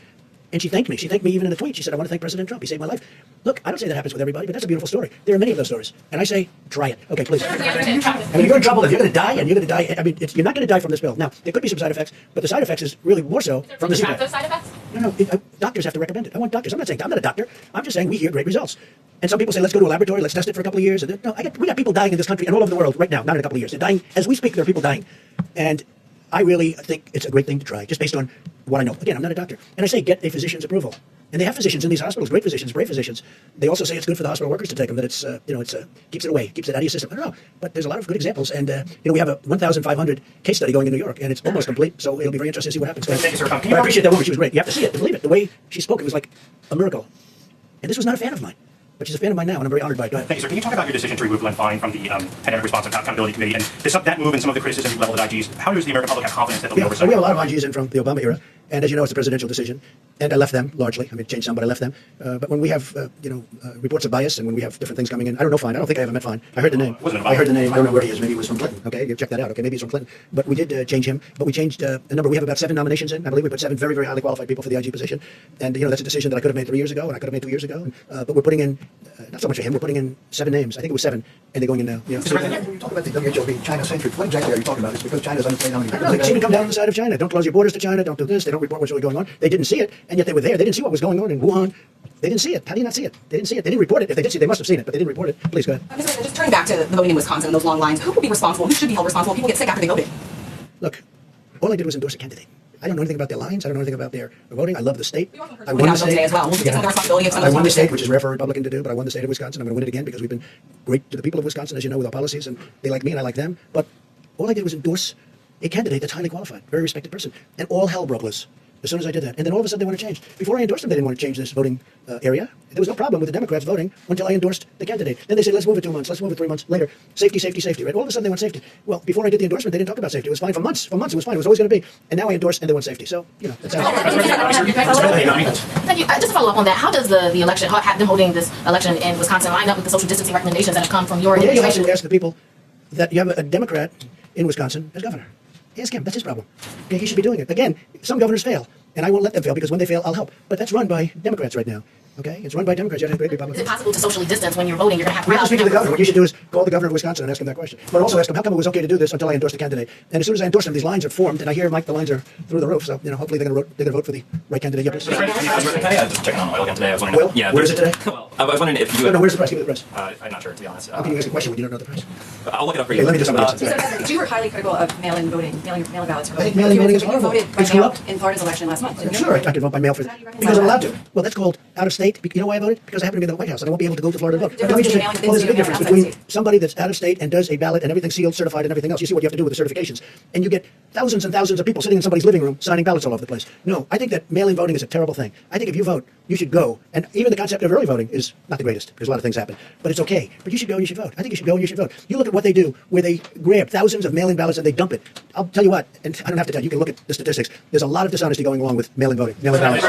And she thanked me. She thanked me even in a tweet. She said, I want to thank President Trump. He saved my life. Look, I don't say that happens with everybody, but that's a beautiful story. There are many of those stories. And I say, try it. Okay, please. You're in trouble. If you're going to die, and you're going to die, you're not going to die from this pill. Now, there could be some side effects, but the side effects is really more so from the track those side effects? No, doctors have to recommend it. I want doctors. I'm not a doctor. I'm just saying we hear great results. And some people say, let's go to a laboratory, let's test it for a couple of years. And we got people dying in this country and all over the world right now, not in a couple of years. They're dying. As we speak, there are people dying. And I really think it's a great thing to try, just based on what I know. Again, I'm not a doctor. And I say, get a physician's approval. And they have physicians in these hospitals, great physicians, brave physicians. They also say it's good for the hospital workers to take them, that it's keeps it away, keeps it out of your system. I don't know, but there's a lot of good examples. And, we have a 1,500 case study going in New York, and it's almost complete, so it'll be very interesting to see what happens. Thank you, sir. But I appreciate that woman. She was great. You have to see it to believe it. The way she spoke, it was like a miracle. And this was not a fan of mine. but she's a fan of mine now, and I'm very honored by it. Go ahead. Thank you, sir. Can you talk about your decision to remove Glenn Fine from the Pandemic Response and Accountability Committee, and that move and some of the criticism you leveled at IGs? How does the American public have confidence that they'll be oversight? So we have a lot of IGs in from the Obama era, and as you know, it's a presidential decision, and I left them largely. I mean, changed some, but I left them. But when we have, reports of bias, and when we have different things coming in, I don't know Fine. I don't think I ever met Fine. I heard the name. I heard the name. I don't know where he is. Maybe he was from Clinton. Okay, you check that out. Okay, maybe he's from Clinton. But we did change him. But we changed a number. We have about 7 nominations in. I believe we put 7 very, very highly qualified people for the IG position, and that's a decision that I could have made 3 years ago, and I could have made 2 years ago. But we're putting in not so much of him. We're putting in 7 names. I think it was 7, and they're going in now. When you talk about the WHO being China-centric, what exactly are you talking about? It's because China's underplaying how many people. They seem to come down on the side of China. Don't close your borders to China. Don't do this. They don't report what's really going on. They didn't see it, and yet they were there. They didn't see what was going on in Wuhan. They didn't see it. How do you not see it? They didn't see it. They didn't report it. If they did see it, they must have seen it, but they didn't report it. Please go ahead. Mr. President, just turning back to the voting in Wisconsin and those long lines, who will be responsible? Who should be held responsible? People get sick after they voted. Look, all I did was endorse a candidate. I don't know anything about their lines. I don't know anything about their voting. I love the state. I won the state today as well. We'll get some of the responsibility of some I of won the those state, which is rare for a Republican to do, but I won the state of Wisconsin. I'm going to win it again because we've been great to the people of Wisconsin, as you know, with our policies, and they like me and I like them. But all I did was endorse a candidate that's highly qualified, very respected person, and all hell broke loose as soon as I did that. And then all of a sudden they want to change. Before I endorsed them, they didn't want to change this voting area. There was no problem with the Democrats voting until I endorsed the candidate. Then they said, let's move it 2 months, let's move it 3 months later. Safety, safety, safety, right? All of a sudden they want safety. Well, before I did the endorsement, they didn't talk about safety. It was fine for months. For months it was fine. It was always going to be. And now I endorse and they want safety. So, that's how Thank you. Just to follow up on that, how does the election, how them holding this election in Wisconsin line up with the social distancing recommendations that have come from your you have administration? to ask the people that you have a Democrat in Wisconsin as governor. Ask him. That's his problem. Okay, he should be doing it. Again, some governors fail, and I won't let them fail because when they fail, I'll help. But that's run by Democrats right now. Okay, it's run by Democrats. You have to have great Is Republicans. it possible to socially distance when you're voting? You're going to have We have to crowds. speak to the governor. What you should do is call the governor of Wisconsin and ask him that question. But also ask him, how come it was okay to do this until I endorsed the candidate? And as soon as I endorse him, these lines are formed, and I hear, Mike, the lines are through the roof. So, hopefully they're going to vote for the right candidate. Yep. Just checking on oil again today. I was wondering. Oil? Yeah. Where is it today? Well, I was wondering if you. No, where's the press? Give me the press. I'm not sure, to be honest. How can you ask a question when you don't know the press? I'll look it up for Okay, you. let me do something else. Mr. President, you were highly critical of mail-in voting, mail-in ballots. I think mail-in voting is You horrible. voted by It's corrupt. mail in Florida's election last month. didn't you? Sure, I can vote by mail for that. Because I'm allowed to. Well, that's called out of state. You know why I voted? Because I happen to be in the White House and I won't be able to go to Florida to vote. But let me just say, well, there's a big difference between somebody that's out of state and does a ballot and everything's sealed, certified, and everything else. You see what you have to do with the certifications. And you get thousands and thousands of people sitting in somebody's living room signing ballots all over the place. No, I think that mail-in voting is a terrible thing. I think if you vote, you should go. And even the concept of early voting is not the greatest because a lot of things happen. But it's okay. But you should go and you should vote. I think you should go and you should vote. You look at what they do where they grab thousands of mail-in ballots and they dump it. I'll tell you what, and I don't have to tell you, you can look at the statistics. There's a lot of dishonesty going along with mail-in voting. Mail-in ballots.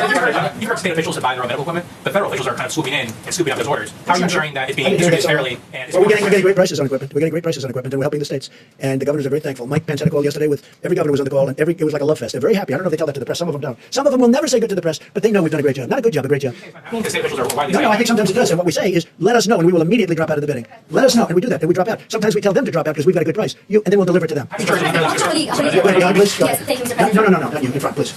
You've heard state officials to buy their own medical equipment, but federal officials are kind of swooping in and scooping up those orders. How are you ensuring that it's being distributed fairly? And Well, we're getting great prices on equipment. We're getting great prices on equipment, and we're helping the states. And the governors are very thankful. Mike Pence had a call yesterday with every governor was on the call, and it was like a love fest. They're very happy. I don't know if they tell that to the press. Some of them don't. Some of them will never say good to the press, but they know we've done a great job. Not a good job, a great job. I think the state officials are widely No, I think sometimes it does. And what we say is, let us know, and we will immediately drop out of the bidding. Let us know, and we do that, and we drop out. Sometimes we tell them to drop out because we've got a good price. And then we'll deliver it to them. Please. Yes, thank you, Mr. President. No, not you. In front, please.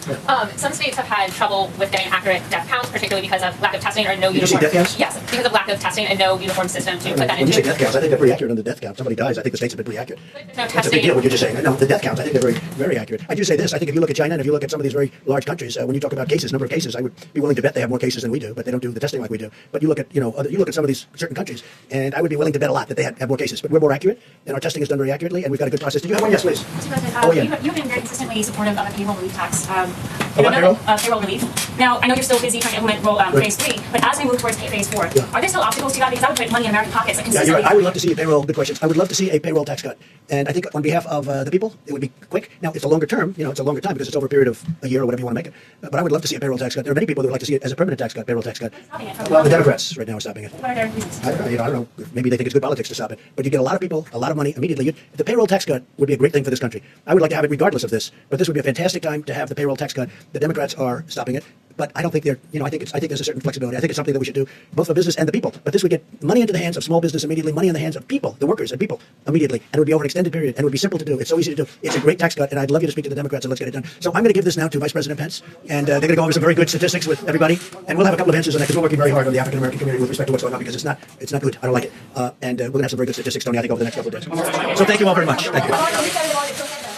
Some states have had trouble with getting accurate death counts, particularly because of lack of testing or no Did you say uniform. death counts? Yes, because of lack of testing and no uniform system to put that When you say into. death counts, I think they're pretty accurate on the death count. Somebody dies, I think the states have been pretty accurate. There's no That's a big testing. deal, what you're just saying. No, the death counts, I think they're very, very accurate. I do say this, I think if you look at China and if you look at some of these very large countries, when you talk about cases, number of cases, I would be willing to bet they have more cases than we do, but they don't do the testing like we do. But you look at, you look at some of these certain countries, and I would be willing to bet a lot that they have more cases. But we're more accurate, and our testing is done very accurately, and we've got a good process. Did you have one? Yes, please. Mr. President, Oh, yeah. you've been very consistently supportive of a payroll relief tax. what payroll? Payroll relief. Now, I know you're still busy trying to implement phase 3, but as we move towards phase 4, Yeah. are there still obstacles to that? Because that would put money in American pockets. Like Yeah, you're consistently. right. I would love to see a payroll. Good questions. I would love to see a payroll tax cut, and I think on behalf of the people, it would be quick. Now it's a longer term. It's a longer time because it's over a period of a year or whatever you want to make it. But I would love to see a payroll tax cut. There are many people who would like to see it as a permanent tax cut, payroll tax cut. Stopping it from Well, the Democrats right now are stopping it. What are their reasons? I don't know. Maybe they think it's good politics to stop it. But you get a lot of people, a lot of money immediately. The payroll tax cut would be a great thing for this country. I would like to have it regardless of this. But this would be a fantastic time to have the payroll tax cut. The Democrats are stopping it. But I don't think they're, I think there's a certain flexibility. I think it's something that we should do both for business and the people. But this would get money into the hands of small business immediately, money in the hands of people, the workers and people immediately. And it would be over an extended period. And it would be simple to do. It's so easy to do. It's a great tax cut. And I'd love you to speak to the Democrats and let's get it done. So I'm going to give this now to Vice President Pence. And they're going to go over some very good statistics with everybody. And we'll have a couple of answers on that because we're working very hard on the African American community with respect to what's going on because it's not good. I don't like it. And we're going to have some very good statistics, Tony, I think, over the next couple of days. So thank you all very much. Thank you.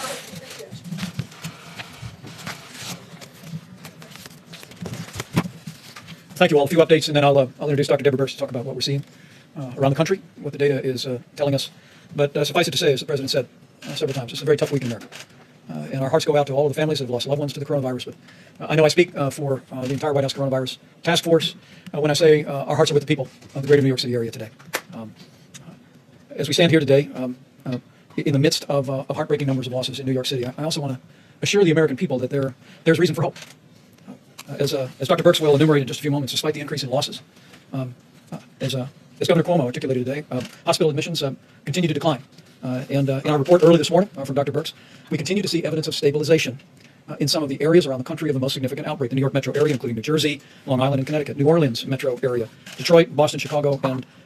Thank you all. A few updates, and then I'll introduce Dr. Deborah Birx to talk about what we're seeing around the country, what the data is telling us. But suffice it to say, as the President said several times, this is a very tough week in America. And our hearts go out to all of the families that have lost loved ones to the coronavirus. But I know I speak for the entire White House Coronavirus Task Force when I say our hearts are with the people of the greater New York City area today. As we stand here today, in the midst of heartbreaking numbers of losses in New York City, I also want to assure the American people that there's reason for hope. As Dr. Birx will enumerate in just a few moments, despite the increase in losses, as Governor Cuomo articulated today, hospital admissions continue to decline. And in our report early this morning from Dr. Birx, we continue to see evidence of stabilization in some of the areas around the country of the most significant outbreak, the New York metro area, including New Jersey, Long Island, and Connecticut, New Orleans metro area, Detroit, Boston, Chicago,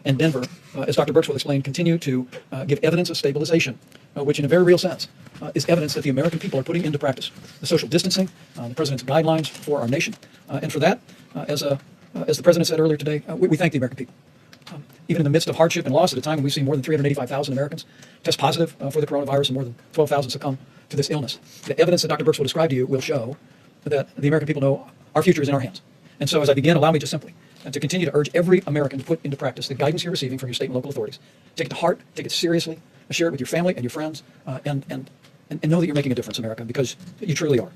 and Denver, as Dr. Birx will explain, continue to give evidence of stabilization, which in a very real sense is evidence that the American people are putting into practice the social distancing, the President's guidelines for our nation. And for that, as the President said earlier today, we thank the American people. Even in the midst of hardship and loss at a time when we've seen more than 385,000 Americans test positive for the coronavirus and more than 12,000 succumb to this illness. The evidence that Dr. Birx will describe to you will show that the American people know our future is in our hands. And so as I begin, allow me just simply to continue to urge every American to put into practice the guidance you're receiving from your state and local authorities. Take it to heart, take it seriously, share it with your family and your friends, and know that you're making a difference, America, because you truly are.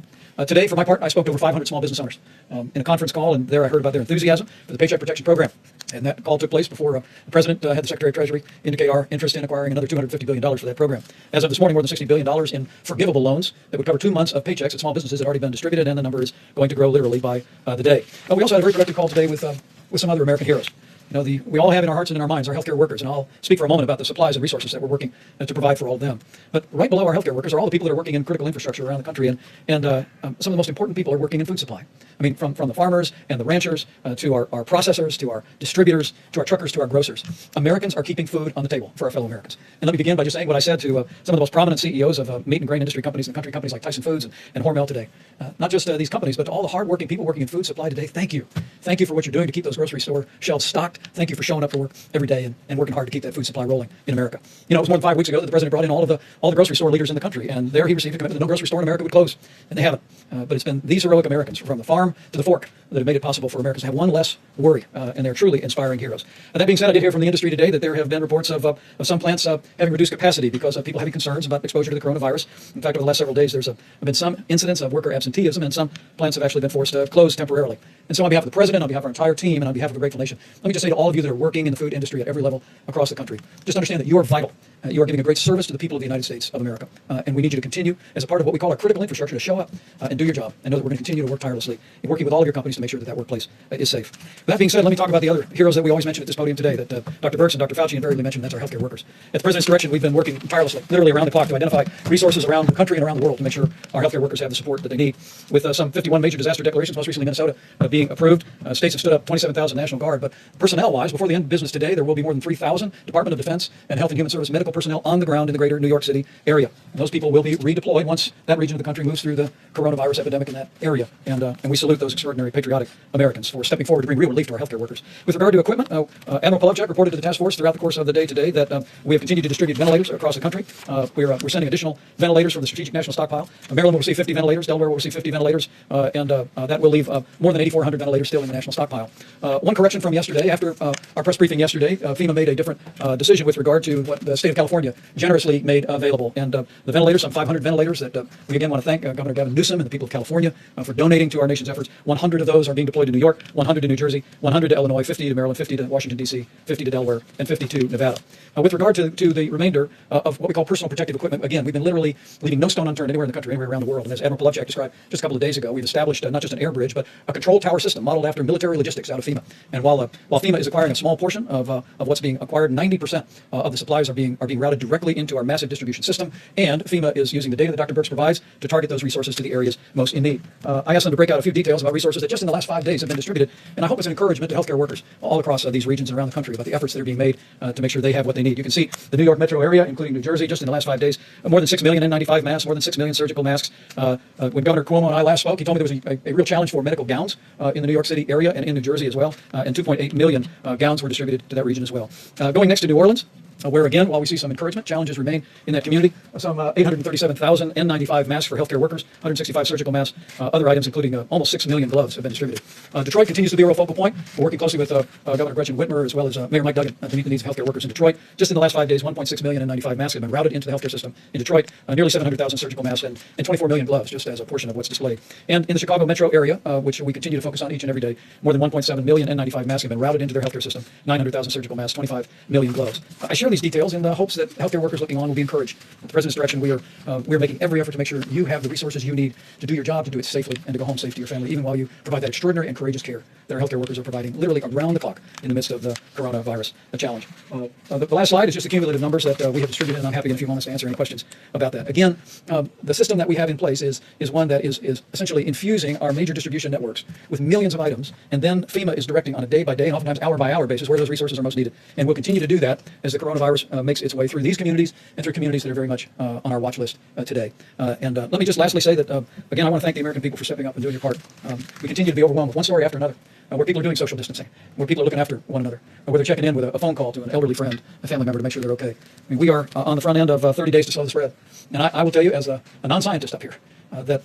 Today, for my part, I spoke to over 500 small business owners in a conference call, and there I heard about their enthusiasm for the Paycheck Protection Program. And that call took place before the President had the Secretary of Treasury indicate our interest in acquiring another $250 billion for that program. As of this morning, more than $60 billion in forgivable loans that would cover 2 months of paychecks at small businesses had already been distributed, and the number is going to grow literally by the day. We also had a very productive call today with some other American heroes. You know, we all have in our hearts and in our minds our healthcare workers, and I'll speak for a moment about the supplies and resources that we're working to provide for all of them. But right below our healthcare workers are all the people that are working in critical infrastructure around the country, and some of the most important people are working in food supply. I mean, from the farmers and the ranchers to our processors, to our distributors, to our truckers, to our grocers. Americans are keeping food on the table for our fellow Americans. And let me begin by just saying what I said to some of the most prominent CEOs of meat and grain industry companies in the country, companies like Tyson Foods and Hormel today. Not just these companies, but to all the hardworking people working in food supply today, thank you. Thank you for what you're doing to keep those grocery store shelves stocked. Thank you for showing up to work every day and working hard to keep that food supply rolling in America. You know, it was more than 5 weeks ago that the President brought in all the grocery store leaders in the country, and there he received a commitment that no grocery store in America would close, and they haven't. But it's been these heroic Americans, from the farm to the fork, that have made it possible for Americans to have one less worry, and they're truly inspiring heroes. That being said, I did hear from the industry today that there have been reports of some plants having reduced capacity because of people having concerns about exposure to the coronavirus. In fact, over the last several days, there's been some incidents of worker absenteeism, and some plants have actually been forced to close temporarily. And so on behalf of the President, on behalf of our entire team, and on behalf of the Grateful Nation, let me just say to all of you that are working in the food industry at every level across the country, just understand that you are vital. You are giving a great service to the people of the United States of America. And we need you to continue, as a part of what we call our critical infrastructure, to show up and do your job, and know that we're going to continue to work tirelessly in working with all of your companies to make sure that workplace is safe. With that being said, let me talk about the other heroes that we always mention at this podium today, that Dr. Birx and Dr. Fauci invariably mentioned. That's our healthcare workers. At the President's direction, we've been working tirelessly, literally around the clock, to identify resources around the country and around the world to make sure our healthcare workers have the support that they need. With some 51 major disaster declarations, most recently Minnesota, being approved, states have stood up 27,000 National Guard. But personnel-wise, before the end of business today, there will be more than 3,000 Department of Defense and Health and Human Service medical personnel on the ground in the greater New York City area. And those people will be redeployed once that region of the country moves through the coronavirus epidemic in that area. And we salute those extraordinary patriotic Americans for stepping forward to bring real relief to our healthcare workers. With regard to equipment, Admiral Polovchak reported to the task force throughout the course of the day today that we have continued to distribute ventilators across the country. We're sending additional ventilators from the Strategic National Stockpile. Maryland will receive 50 ventilators. Delaware will receive 50 ventilators. And that will leave more than 8,400 ventilators still in the national stockpile. One correction from yesterday. After our press briefing yesterday, FEMA made a different decision with regard to what the state of California generously made available. And the ventilators, some 500 ventilators that we again want to thank Governor Gavin Newsom and the people of California for donating to our nation's efforts. 100 of those are being deployed to New York, 100 to New Jersey, 100 to Illinois, 50 to Maryland, 50 to Washington, D.C., 50 to Delaware, and 50 to Nevada. With regard to the remainder of what we call personal protective equipment, again, we've been literally leaving no stone unturned anywhere in the country, anywhere around the world. And as Admiral Polovchak described just a couple of days ago, we've established not just an air bridge, but a control tower system modeled after military logistics out of FEMA. And while FEMA is acquiring a small portion of what's being acquired, 90% of the supplies are being routed directly into our massive distribution system, and FEMA is using the data that Dr. Birx provides to target those resources to the areas most in need. I asked them to break out a few details about resources that just in the last 5 days have been distributed, and I hope it's an encouragement to healthcare workers all across these regions and around the country about the efforts that are being made to make sure they have what they need. You can see the New York metro area, including New Jersey, just in the last 5 days, more than 6 million N95 masks, more than 6 million surgical masks. When Governor Cuomo and I last spoke, he told me there was a real challenge for medical gowns in the New York City area and in New Jersey as well, and 2.8 million gowns were distributed to that region as well. Going next to New Orleans, where again, while we see some encouragement, challenges remain in that community. Some 837,000 N95 masks for healthcare workers, 165 surgical masks, other items including almost 6 million gloves have been distributed. Detroit continues to be a real focal point. We're working closely with Governor Gretchen Whitmer as well as Mayor Mike Duggan to meet the needs of healthcare workers in Detroit. Just in the last 5 days, 1.6 million N95 masks have been routed into the healthcare system in Detroit, nearly 700,000 surgical masks and 24 million gloves, just as a portion of what's displayed. And in the Chicago metro area, which we continue to focus on each and every day, more than 1.7 million N95 masks have been routed into their healthcare system, 900,000 surgical masks, 25 million gloves. I share these details in the hopes that healthcare workers looking on will be encouraged. With the President's direction, we're making every effort to make sure you have the resources you need to do your job, to do it safely, and to go home safe to your family, even while you provide that extraordinary and courageous care that our healthcare workers are providing literally around the clock in the midst of the coronavirus challenge. The last slide is just the cumulative numbers that we have distributed, and I'm happy in a few moments to answer any questions about that. Again, the system that we have in place is one that is essentially infusing our major distribution networks with millions of items, and then FEMA is directing on a day-by-day and oftentimes hour-by-hour basis where those resources are most needed. And we'll continue to do that as the coronavirus makes its way through these communities and through communities that are very much on our watch list today. And let me just lastly say that, again, I want to thank the American people for stepping up and doing your part. We continue to be overwhelmed with one story after another, where people are doing social distancing, where people are looking after one another, where they're checking in with a phone call to an elderly friend, a family member, to make sure they're okay. I mean, we are on the front end of 30 days to slow the spread. And I will tell you, as a non-scientist up here, that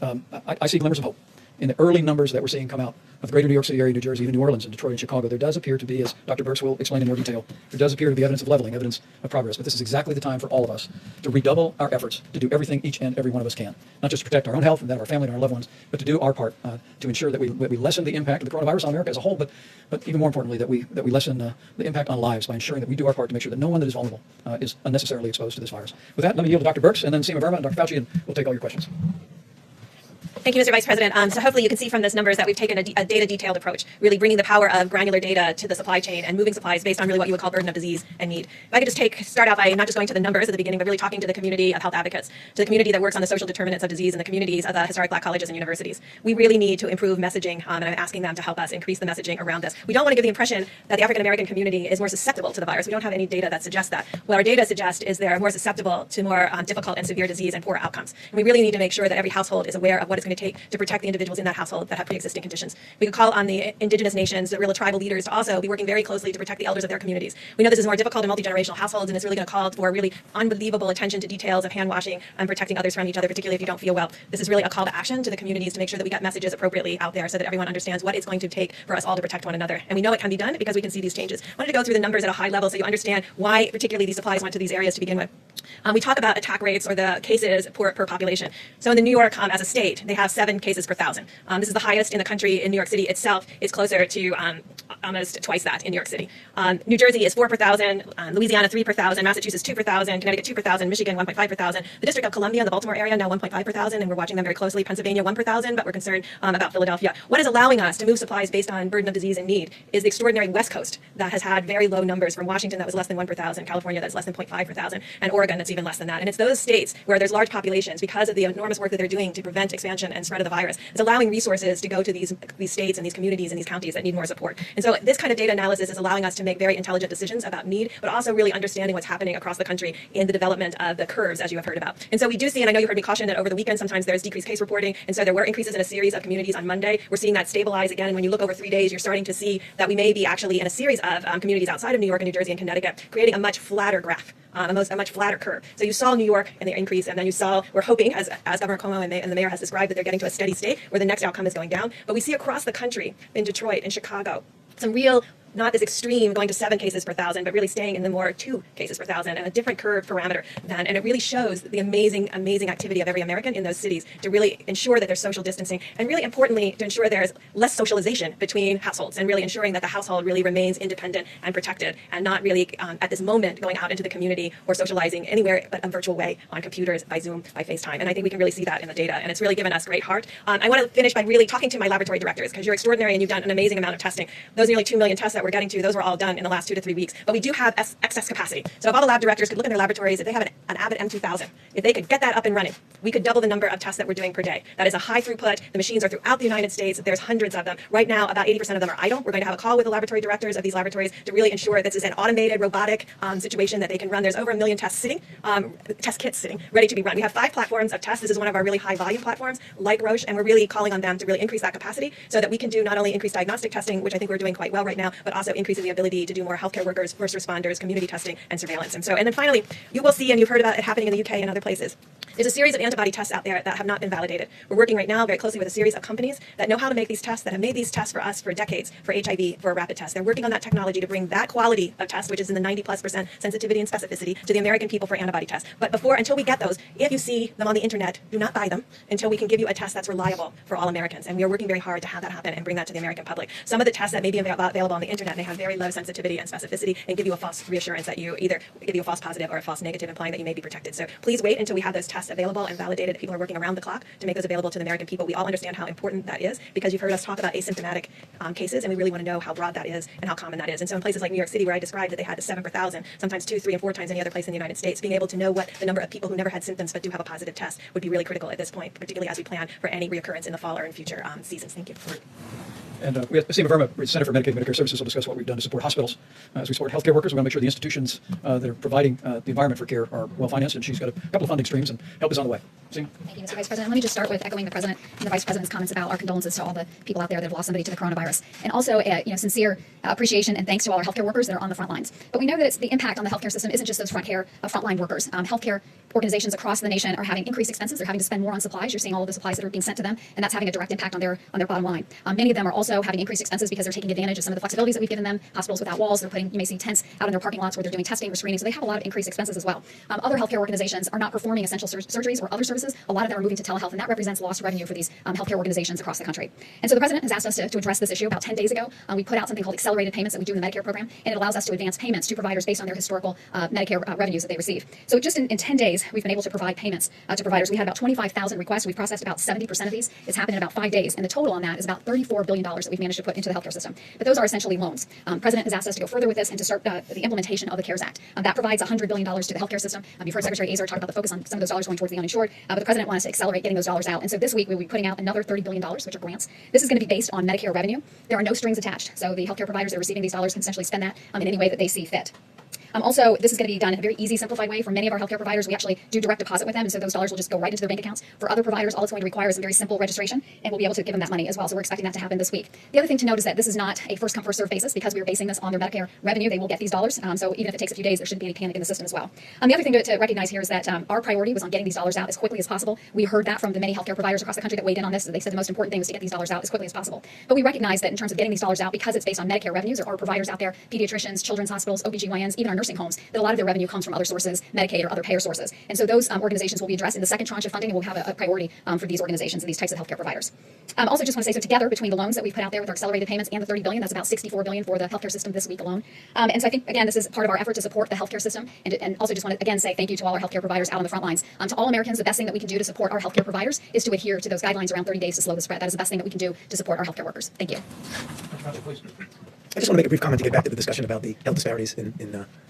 I see glimmers of hope in the early numbers that we're seeing come out of the greater New York City area, New Jersey, even New Orleans and Detroit and Chicago. There does appear to be, as Dr. Burks will explain in more detail, there does appear to be evidence of leveling, evidence of progress. But this is exactly the time for all of us to redouble our efforts to do everything each and every one of us can. Not just to protect our own health and that of our family and our loved ones, but to do our part to ensure that we lessen the impact of the coronavirus on America as a whole, but even more importantly, that we lessen the impact on lives by ensuring that we do our part to make sure that no one that is vulnerable is unnecessarily exposed to this virus. With that, let me yield to Dr. Burks and then Seema Verma and Dr. Fauci, and we'll take all your questions. Thank you, Mr. Vice President. So hopefully you can see from those numbers that we've taken a data-detailed approach, really bringing the power of granular data to the supply chain and moving supplies based on really what you would call burden of disease and need. If I could just start out by not just going to the numbers at the beginning, but really talking to the community of health advocates, to the community that works on the social determinants of disease and the communities of the historic Black colleges and universities. We really need to improve messaging, and I'm asking them to help us increase the messaging around this. We don't want to give the impression that the African-American community is more susceptible to the virus. We don't have any data that suggests that. What our data suggests is they're more susceptible to more difficult and severe disease and poor outcomes. And we really need to make sure that every household is aware of what it's going to take to protect the individuals in that household that have pre-existing conditions. We could call on the indigenous nations, the real tribal leaders, to also be working very closely to protect the elders of their communities. We know this is more difficult in multi-generational households, and it's really going to call for really unbelievable attention to details of hand washing and protecting others from each other, particularly if you don't feel well. This is really a call to action to the communities to make sure that we get messages appropriately out there so that everyone understands what it's going to take for us all to protect one another. And we know it can be done because we can see these changes. I wanted to go through the numbers at a high level so you understand why particularly these supplies went to these areas to begin with. We talk about attack rates or the cases per population. So in the New York, as a state, they have 7 cases per 1,000. This is the highest in the country. In New York City itself, it's closer to almost twice that in New York City. New Jersey is 4 per 1,000, Louisiana 3 per 1,000, Massachusetts 2 per 1,000, Connecticut 2 per 1,000, Michigan 1.5 per 1,000. The District of Columbia, the Baltimore area, now 1.5 per 1,000, and we're watching them very closely. Pennsylvania 1 per 1,000, but we're concerned about Philadelphia. What is allowing us to move supplies based on burden of disease and need is the extraordinary West Coast that has had very low numbers, from Washington that was less than 1 per 1,000, California that's less than 0.5 per 1,000, and Oregon that's even less than that. And it's those states where there's large populations, because of the enormous work that they're doing to prevent expansion and spread of the virus, it's allowing resources to go to these states and these communities and these counties that need more support. And so this kind of data analysis is allowing us to make very intelligent decisions about need, but also really understanding what's happening across the country in the development of the curves, as you have heard about. And so we do see, and I know you heard me caution that over the weekend sometimes there's decreased case reporting, and so there were increases in a series of communities on Monday. We're seeing that stabilize again, and when you look over 3 days, you're starting to see that we may be actually in a series of communities outside of New York and New Jersey and Connecticut creating a much flatter graph. A much flatter curve. So you saw New York and the increase, and then you saw, we're hoping, as Governor Cuomo and the mayor has described, that they're getting to a steady state where the next outcome is going down. But we see across the country, in Detroit, in Chicago, some real, not this extreme going to 7 cases per 1,000, but really staying in the more 2 cases per 1,000 and a different curve parameter then. And it really shows the amazing activity of every American in those cities to really ensure that there's social distancing, and really importantly, to ensure there's less socialization between households, and really ensuring that the household really remains independent and protected, and not really at this moment going out into the community or socializing anywhere but a virtual way on computers, by Zoom, by FaceTime. And I think we can really see that in the data, and it's really given us great heart. I want to finish by really talking to my laboratory directors, because you're extraordinary and you've done an amazing amount of testing. Those nearly 2 million tests that we're getting to, those were all done in the last 2 to 3 weeks. But we do have excess capacity. So if all the lab directors could look at their laboratories, if they have an Abbott M2000, if they could get that up and running, we could double the number of tests that we're doing per day. That is a high throughput. The machines are throughout the United States. There's hundreds of them. Right now, about 80% of them are idle. We're going to have a call with the laboratory directors of these laboratories to really ensure this is an automated, robotic situation that they can run. There's over 1 million tests sitting, test kits sitting, ready to be run. We have 5 platforms of tests. This is one of our really high volume platforms, like Roche, and we're really calling on them to really increase that capacity so that we can do not only increased diagnostic testing, which I think we're doing quite well right now, but but also increases the ability to do more healthcare workers, first responders, community testing, and surveillance. And then finally, you will see, and you've heard about it happening in the UK and other places, there's a series of antibody tests out there that have not been validated. We're working right now very closely with a series of companies that know how to make these tests, that have made these tests for us for decades, for HIV, for a rapid test. They're working on that technology to bring that quality of test, which is in the 90+% sensitivity and specificity, to the American people for antibody tests. But until we get those, if you see them on the internet, do not buy them until we can give you a test that's reliable for all Americans. And we are working very hard to have that happen and bring that to the American public. Some of the tests that may be available on the internet may have very low sensitivity and specificity and give you a false reassurance that you either give you a false positive or a false negative, implying that you may be protected. So please wait until we have those tests available and validated. People are working around the clock to make those available to the American people. We all understand how important that is because you've heard us talk about asymptomatic cases, and we really want to know how broad that is and how common that is. And so in places like New York City, where I described that they had 7 per thousand, sometimes 2, 3, and 4 times any other place in the United States, being able to know what the number of people who never had symptoms but do have a positive test would be really critical at this point, particularly as we plan for any reoccurrence in the fall or in future seasons. Thank you. And we at Seema Verma, the Center for Medicaid and Medicare Services, will discuss what we've done to support hospitals. As we support healthcare workers, we want to make sure the institutions that are providing the environment for care are well financed, and she's got a couple of funding streams, and help is on the way. Seema? Thank you, Mr. Vice President. Let me just start with echoing the President and the Vice President's comments about our condolences to all the people out there that have lost somebody to the coronavirus, and also sincere appreciation and thanks to all our healthcare workers that are on the front lines. But we know that it's the impact on the healthcare system isn't just those frontline workers. Healthcare organizations across the nation are having increased expenses. They're having to spend more on supplies. You're seeing all of the supplies that are being sent to them, and that's having a direct impact on their bottom line. Many of them are also having increased expenses because they're taking advantage of some of the flexibilities that we've given them. Hospitals without walls, you may see tents out in their parking lots where they're doing testing or screening, so they have a lot of increased expenses as well. Other healthcare organizations are not performing essential surgeries or other services. A lot of them are moving to telehealth, and that represents lost revenue for these healthcare organizations across the country. And so the President has asked us to address this issue. About 10 days ago, we put out something called accelerated payments that we do in the Medicare program, and it allows us to advance payments to providers based on their historical Medicare revenues that they receive. So just in 10 days, we've been able to provide payments to providers. We had about 25,000 requests. We've processed about 70% of these. It's happened in about 5 days, and the total on that is about $34 billion that we've managed to put into the healthcare system. But those are essentially loans. The President has asked us to go further with this and to start the implementation of the CARES Act. That provides $100 billion to the healthcare system. You've heard Secretary Azar talk about the focus on some of those dollars going towards the uninsured, but the President wants to accelerate getting those dollars out. And so this week we will be putting out another $30 billion, which are grants. This is going to be based on Medicare revenue. There are no strings attached, so the healthcare providers that are receiving these dollars can essentially spend that in any way that they see fit. Also, this is going to be done in a very easy, simplified way. For many of our healthcare providers, we actually do direct deposit with them, and so those dollars will just go right into their bank accounts. For other providers, all it's going to require is a very simple registration, and we'll be able to give them that money as well. So we're expecting that to happen this week. The other thing to note is that this is not a first come, first served basis because we are basing this on their Medicare revenue. They will get these dollars. So even if it takes a few days, there shouldn't be any panic in the system as well. The other thing to recognize here is that our priority was on getting these dollars out as quickly as possible. We heard that from the many healthcare providers across the country that weighed in on this. They said the most important thing was to get these dollars out as quickly as possible. But we recognize that in terms of getting these dollars out, because it's based on Medicare revenues, there are providers out there, pediatricians, children's hospitals, OBGYNs, even our nursing homes, that a lot of their revenue comes from other sources, Medicaid or other payer sources. And so those organizations will be addressed in the second tranche of funding, and we'll have a priority for these organizations and these types of healthcare providers. Also just want to say, so together between the loans that we've put out there with our accelerated payments and the $30 billion, that's about $64 billion for the healthcare system this week alone. And so I think, again, this is part of our effort to support the healthcare system, and also just want to, again, say thank you to all our healthcare providers out on the front lines. To all Americans, the best thing that we can do to support our healthcare providers is to adhere to those guidelines around 30 days to slow the spread. That is the best thing that we can do to support our healthcare workers. Thank you. I just want to make a brief comment to get back to the discussion about the health disparities in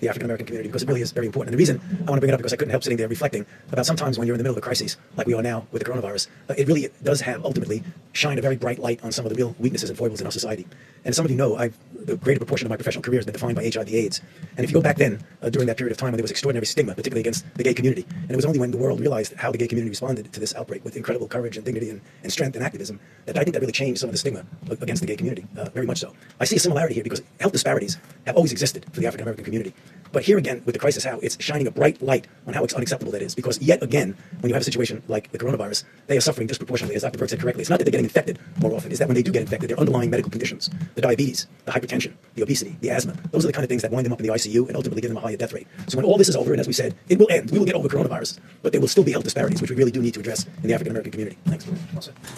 the African American community, because it really is very important. And the reason I want to bring it up because I couldn't help sitting there reflecting about sometimes when you're in the middle of a crisis, like we are now with the coronavirus, it really does have ultimately shine a very bright light on some of the real weaknesses and foibles in our society. And as some of you know, the greater proportion of my professional career has been defined by HIV/AIDS. And if you go back then, during that period of time when there was extraordinary stigma, particularly against the gay community, and it was only when the world realized how the gay community responded to this outbreak with incredible courage and dignity and strength and activism, that I think that really changed some of the stigma against the gay community, very much so. I see a similarity here because health disparities have always existed for the African American community. But here again, with the crisis, how it's shining a bright light on how unacceptable that is. Because yet again, when you have a situation like the coronavirus, they are suffering disproportionately, as Dr. Burke said correctly. It's not that they're getting infected more often, it's that when they do get infected, their underlying medical conditions, the diabetes, the hypertension, the obesity, the asthma, those are the kind of things that wind them up in the ICU and ultimately give them a higher death rate. So when all this is over, and as we said, it will end. We will get over coronavirus, but there will still be health disparities, which we really do need to address in the African American community. Thanks.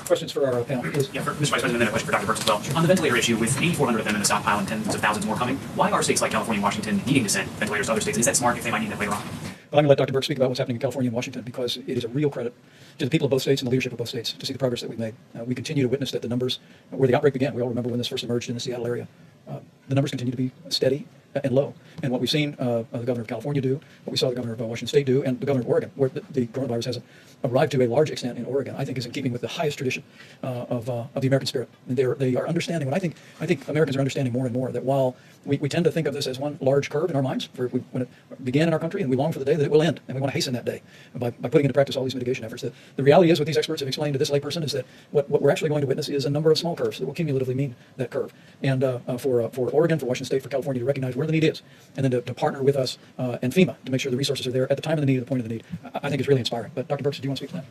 Questions for our panel, please? Yeah, for Mr. Vice President, and then a question for Dr. Burks as well. On the ventilator issue, with 8,400 of them in the stockpile and tens of thousands more coming, why are states like California and Washington needing to send ventilators to other states? Is that smart if they might need them later on? Well, I'm going to let Dr. Burke speak about what's happening in California and Washington because it is a real credit to the people of both states and the leadership of both states to see the progress that we've made. We continue to witness that the numbers where the outbreak began, we all remember when this first emerged in the Seattle area, the numbers continue to be steady and low. And what we've seen the governor of California do, what we saw the governor of Washington State do, and the governor of Oregon, where the coronavirus has arrived to a large extent in Oregon, I think is in keeping with the highest tradition of the American spirit. And they are understanding, and I think Americans are understanding more and more that while we tend to think of this as one large curve in our minds when it began in our country, and we long for the day that it will end, and we want to hasten that day by putting into practice all these mitigation efforts. The reality is, what these experts have explained to this layperson, is that what we're actually going to witness is a number of small curves that will cumulatively mean that curve. And for Oregon, for Washington State, for California to recognize where the need is, and then to partner with us and FEMA to make sure the resources are there at the time of the need, at the point of the need, I think is really inspiring. But Dr. Burks, do you want to speak to that?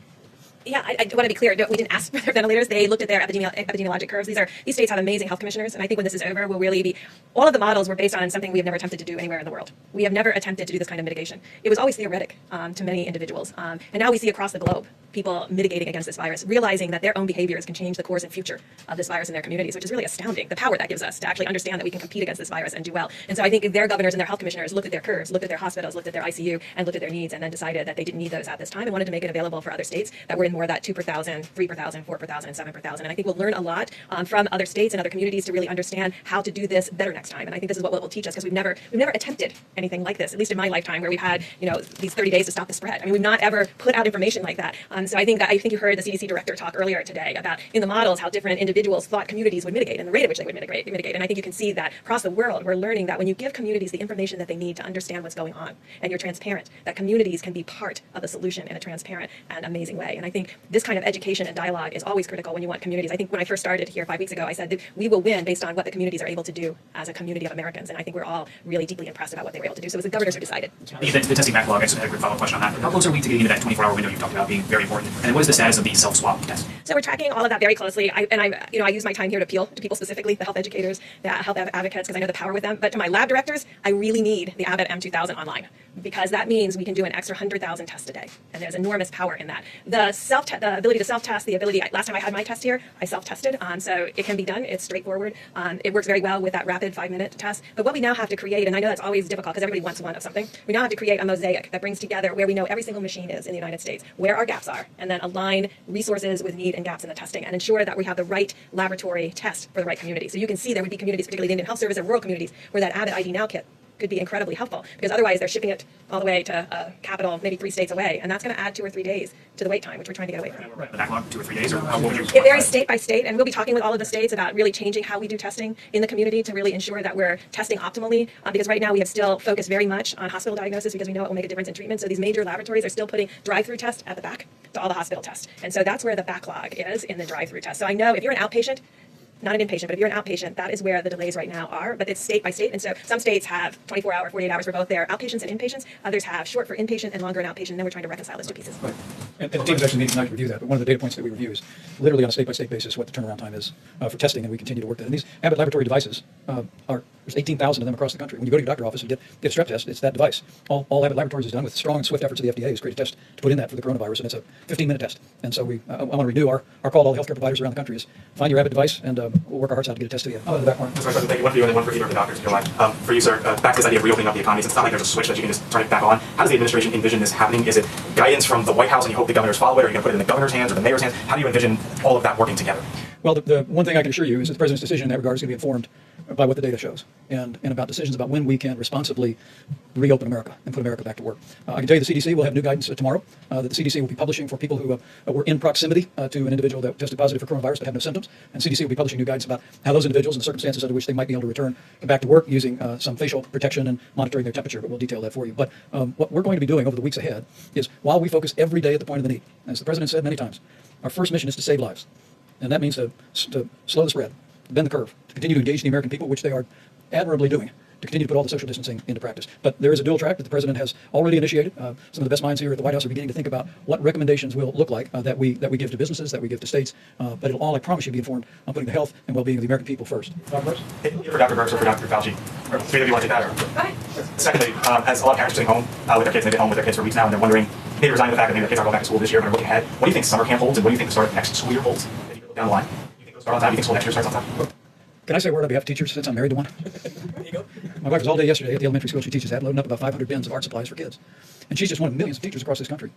Yeah, I want to be clear. We didn't ask for their ventilators. They looked at their epidemiologic curves. These states have amazing health commissioners, and I think when this is over, we'll really be. All of the models were based on something we have never attempted to do anywhere in the world. We have never attempted to do this kind of mitigation. It was always theoretic to many individuals, and now we see across the globe people mitigating against this virus, realizing that their own behaviors can change the course and future of this virus in their communities, which is really astounding. The power that gives us to actually understand that we can compete against this virus and do well. And so I think their governors and their health commissioners looked at their curves, looked at their hospitals, looked at their ICU, and looked at their needs, and then decided that they didn't need those at this time and wanted to make it available for other states that were in more of that 2 per thousand, 3 per thousand, 4 per thousand, 7 per thousand. And I think we'll learn a lot from other states and other communities to really understand how to do this better next time. And I think this is what will teach us, because we've never attempted anything like this, at least in my lifetime, where we've had these 30 days to stop the spread. I mean, we've not ever put out information like that. So I think you heard the CDC director talk earlier today about in the models how different individuals thought communities would mitigate and the rate at which they would mitigate. And I think you can see that across the world, we're learning that when you give communities the information that they need to understand what's going on, and you're transparent, that communities can be part of the solution in a transparent and amazing way. And I think this kind of education and dialogue is always critical when you want communities. I think when I first started here 5 weeks ago, I said that we will win based on what the communities are able to do as a community of Americans. And I think we're all really deeply impressed about what they were able to do. So it was the governors who decided. The testing backlog, I just had a quick follow-up question on that. How close are we to getting into that 24-hour window you talked about being very important? And what is the status of the self-swab test? So we're tracking all of that very closely. I use my time here to appeal to people specifically, the health educators, the health advocates, because I know the power with them. But to my lab directors, I really need the Abbott M2000 online, because that means we can do an extra 100,000 tests a day, and there's enormous power in that. The ability to self-test, last time I had my test here, I self-tested, so it can be done. It's straightforward. It works very well with that rapid 5-minute test. But what we now have to create, and I know that's always difficult because everybody wants one of something, we now have to create a mosaic that brings together where we know every single machine is in the United States, where our gaps are, and then align resources with need and gaps in the testing, and ensure that we have the right laboratory test for the right community. So you can see there would be communities, particularly the Indian Health Service and rural communities, where that Abbott ID Now kit could be incredibly helpful, because otherwise they're shipping it all the way to a capital, maybe 3 states away, and that's going to add 2 or 3 days to the wait time, which we're trying to get away from. The backlog, 2 or 3 days, or how would you? It varies state by state, and we'll be talking with all of the states about really changing how we do testing in the community to really ensure that we're testing optimally, because right now we have still focused very much on hospital diagnosis, because we know it will make a difference in treatment. So these major laboratories are still putting drive-through tests at the back to all the hospital tests, and so that's where the backlog is, in the drive-through test. So I know if you're an outpatient, not an inpatient, but if you're an outpatient, that is where the delays right now are, but it's state by state. And so some states have 24-hour, 48 hours for both their outpatients and inpatients. Others have short for inpatient and longer in outpatient, and then we're trying to reconcile those two pieces. Right. And the team is actually meeting tonight to review that, but one of the data points that we review is literally on a state-by-state basis what the turnaround time is for testing, and we continue to work that. And these Abbott laboratory devices there's 18,000 of them across the country. When you go to your doctor's office and get a strep test, it's that device. All Abbott Laboratories has done with strong and swift efforts of the FDA is create a test to put in that for the coronavirus, and it's a 15-minute test. And so I want to renew our call to all the healthcare providers around the country is find your Abbott device, and we'll work our hearts out to get a test to you. Oh, in the back corner. Mr. President, thank you. One for you and then one for either of the doctors, if you don't mind. For you, sir, back to this idea of reopening up the economy. It's not like there's a switch that you can just turn it back on. How does the administration envision this happening? Is it guidance from the White House and you hope the governors follow it, or are you going to put it in the governor's hands or the mayor's hands? How do you envision all of that working together? Well, the one thing I can assure you is that the president's decision in that regard is going to be informed by what the data shows, and about decisions about when we can responsibly reopen America and put America back to work. I can tell you the CDC will have new guidance tomorrow that the CDC will be publishing for people who were in proximity to an individual that tested positive for coronavirus but have no symptoms. And CDC will be publishing new guidance about how those individuals and the circumstances under which they might be able to return back to work using some facial protection and monitoring their temperature, but we'll detail that for you. But what we're going to be doing over the weeks ahead is, while we focus every day at the point of the need, as the president said many times, our first mission is to save lives. And that means to slow the spread, to bend the curve, to continue to engage the American people, which they are admirably doing, to continue to put all the social distancing into practice. But there is a dual track that the president has already initiated. Some of the best minds here at the White House are beginning to think about what recommendations will look like that we give to businesses, that we give to states. But it'll all, I promise you, be informed on putting the health and well-being of the American people first. Dr. Burks? For Dr. Burks or for Dr. Fauci, or three of you want to take that? Or? Go ahead. Secondly, as a lot of parents are sitting home with their kids, they've been home with their kids for weeks now, and they're wondering, maybe resigning the fact that maybe their kids aren't going back to school this year, but are looking ahead. What do you think summer camp holds, and what do you think the start of next school year holds? If you look down the line, you think it'll start on time? You think school next year starts on time? Can I say a word on behalf of teachers, since I'm married to one? There you go. My wife was all day yesterday at the elementary school she teaches at, loading up about 500 bins of art supplies for kids. And she's just one of millions of teachers across this country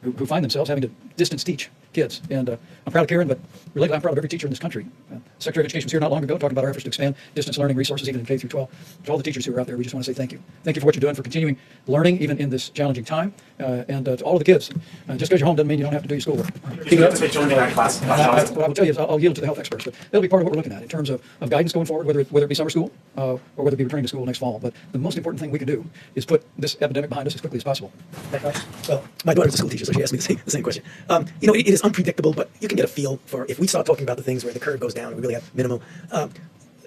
who find themselves having to distance teach kids. And I'm proud of Karen, but related, I'm proud of every teacher in this country. Secretary of Education was here not long ago talking about our efforts to expand distance learning resources even in K through 12. To all the teachers who are out there, we just want to say thank you. Thank you for what you're doing, for continuing learning even in this challenging time. And to all of the kids, just because you're home doesn't mean you don't have to do your schoolwork. Keep it up. What I will tell you is I'll yield to the health experts, but that'll be part of what we're looking at in terms of guidance going forward, whether it be summer school or whether it be returning to school next fall. But the most important thing we can do is put this epidemic behind us as quickly as possible. Well, my daughter's a school teacher, so she asked me the same question. It is unpredictable, but you can get a feel for if we start talking about the things where the curve goes down and we really have minimal.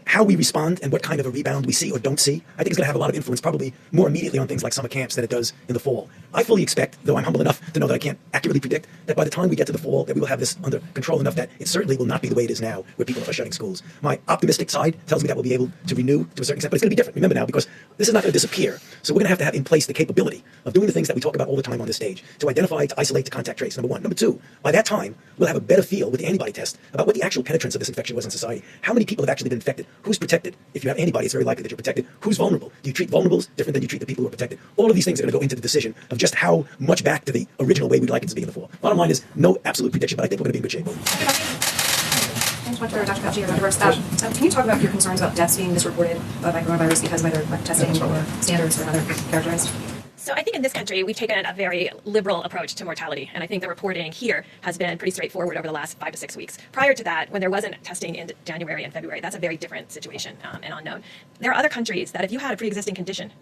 How we respond and what kind of a rebound we see or don't see, I think is going to have a lot of influence, probably more immediately on things like summer camps than it does in the fall. I fully expect, though I'm humble enough to know that I can't accurately predict, that by the time we get to the fall, that we will have this under control enough that it certainly will not be the way it is now, where people are shutting schools. My optimistic side tells me that we'll be able to renew to a certain extent, but it's going to be different. Remember now, because this is not going to disappear. So we're going to have in place the capability of doing the things that we talk about all the time on this stage, to identify, to isolate, to contact trace, number one. Number two, by that time, we'll have a better feel with the antibody test about what the actual penetrance of this infection was in society. How many people have actually been infected? Who's protected? If you have antibodies, it's very likely that you're protected. Who's vulnerable? Do you treat vulnerables different than you treat the people who are protected? All of these things are going to go into the decision of just how much back to the original way we'd like it to be in the fall. Bottom line is no absolute prediction, but I think we're going to be in good shape. Thanks much for Dr. Fauci or Dr. Burks. Can you talk about your concerns about deaths being misreported by coronavirus because of either testing or standards or other characterized? So I think in this country, we've taken a very liberal approach to mortality. And I think the reporting here has been pretty straightforward over the last 5 to 6 weeks. Prior to that, when there wasn't testing in January and February, that's a very different situation and unknown. There are other countries that if you had a pre-existing condition,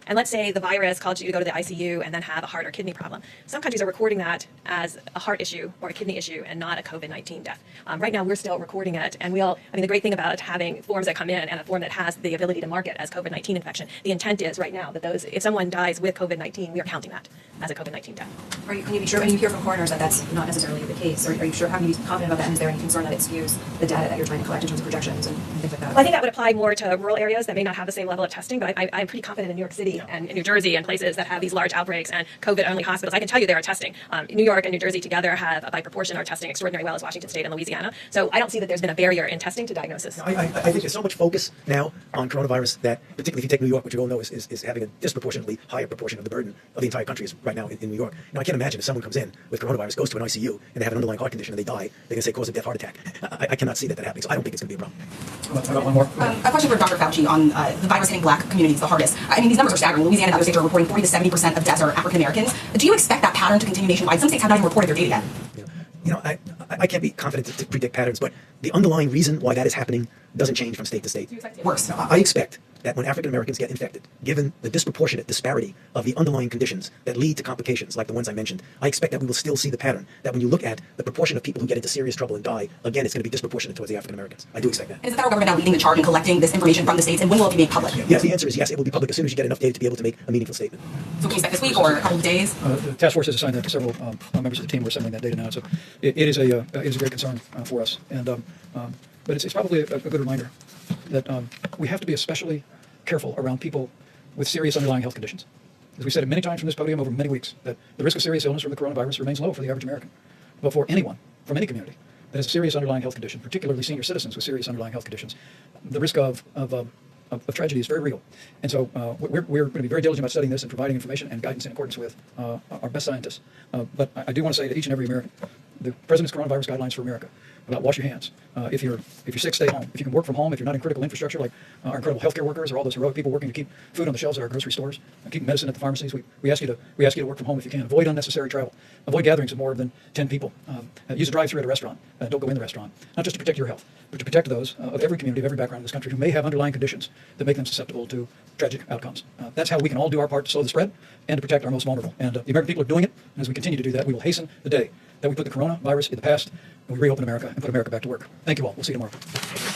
and let's say the virus caused you to go to the ICU and then have a heart or kidney problem. Some countries are recording that as a heart issue or a kidney issue and not a COVID-19 death. Right now, we're still recording it. And the great thing about having forms that come in and a form that has the ability to mark it as COVID-19 infection, the intent is right now that if someone dies with COVID-19, we are counting that as a COVID-19 death. Can you be sure, and you hear from coroners that that's not necessarily the case, or are you sure, how can you be confident about that, and is there any concern that it skews the data that you're trying to collect in terms of projections and things like that? Well, I think that would apply more to rural areas that may not have the same level of testing, but I'm pretty confident in New York City and in New Jersey and places that have these large outbreaks and COVID-only hospitals. I can tell you they are testing. New York and New Jersey together have, by proportion, are testing extraordinarily well as Washington State and Louisiana. So I don't see that there's been a barrier in testing to diagnosis. I think there's so much focus now on coronavirus that, particularly if you take New York, which you all know is having a disproportionately higher proportion of the burden of the entire country is right now in New York. Now, I can't imagine if someone comes in with coronavirus, goes to an ICU, and they have an underlying heart condition and they die, they're going to say cause of death, heart attack. I cannot see that happening, so I don't think it's going to be a problem. How about one more? A question for Dr. Fauci on the virus hitting black communities the hardest. I mean, these numbers are staggering. Louisiana and other states are reporting 40 to 70% of deaths are African Americans. Do you expect that pattern to continue nationwide? Some states have not even reported their data yet. I can't be confident to predict patterns, but the underlying reason why that is happening doesn't change from state to state. Worse. I expect that when African Americans get infected, given the disproportionate disparity of the underlying conditions that lead to complications like the ones I mentioned, I expect that we will still see the pattern, that when you look at the proportion of people who get into serious trouble and die, again, it's going to be disproportionate towards the African Americans. I do expect that. Is the federal government now leading the charge in collecting this information from the states, and when will it be made public? Yes, the answer is yes. It will be public as soon as you get enough data to be able to make a meaningful statement. So can you expect this week or a couple of days? The task force has assigned that to several members of the team. We're assembling that data now. So it is a great concern for us. But it's probably a good reminder that we have to be especially careful around people with serious underlying health conditions. As we said many times from this podium over many weeks, that the risk of serious illness from the coronavirus remains low for the average American. But for anyone from any community that has a serious underlying health condition, particularly senior citizens with serious underlying health conditions, the risk of tragedy is very real. And so we're going to be very diligent about studying this and providing information and guidance in accordance with our best scientists. But I do want to say to each and every American, the President's coronavirus guidelines for America about wash your hands. If you're sick, stay home. If you can work from home, if you're not in critical infrastructure like our incredible healthcare workers or all those heroic people working to keep food on the shelves at our grocery stores, and keep medicine at the pharmacies, we ask you to work from home if you can. Avoid unnecessary travel. Avoid gatherings of more than 10 people. Use a drive-through at a restaurant. Don't go in the restaurant. Not just to protect your health, but to protect those of every community, of every background in this country who may have underlying conditions that make them susceptible to tragic outcomes. That's how we can all do our part to slow the spread and to protect our most vulnerable. And the American people are doing it. And as we continue to do that, we will hasten the day that we put the coronavirus in the past and we reopen America and put America back to work. Thank you all. We'll see you tomorrow.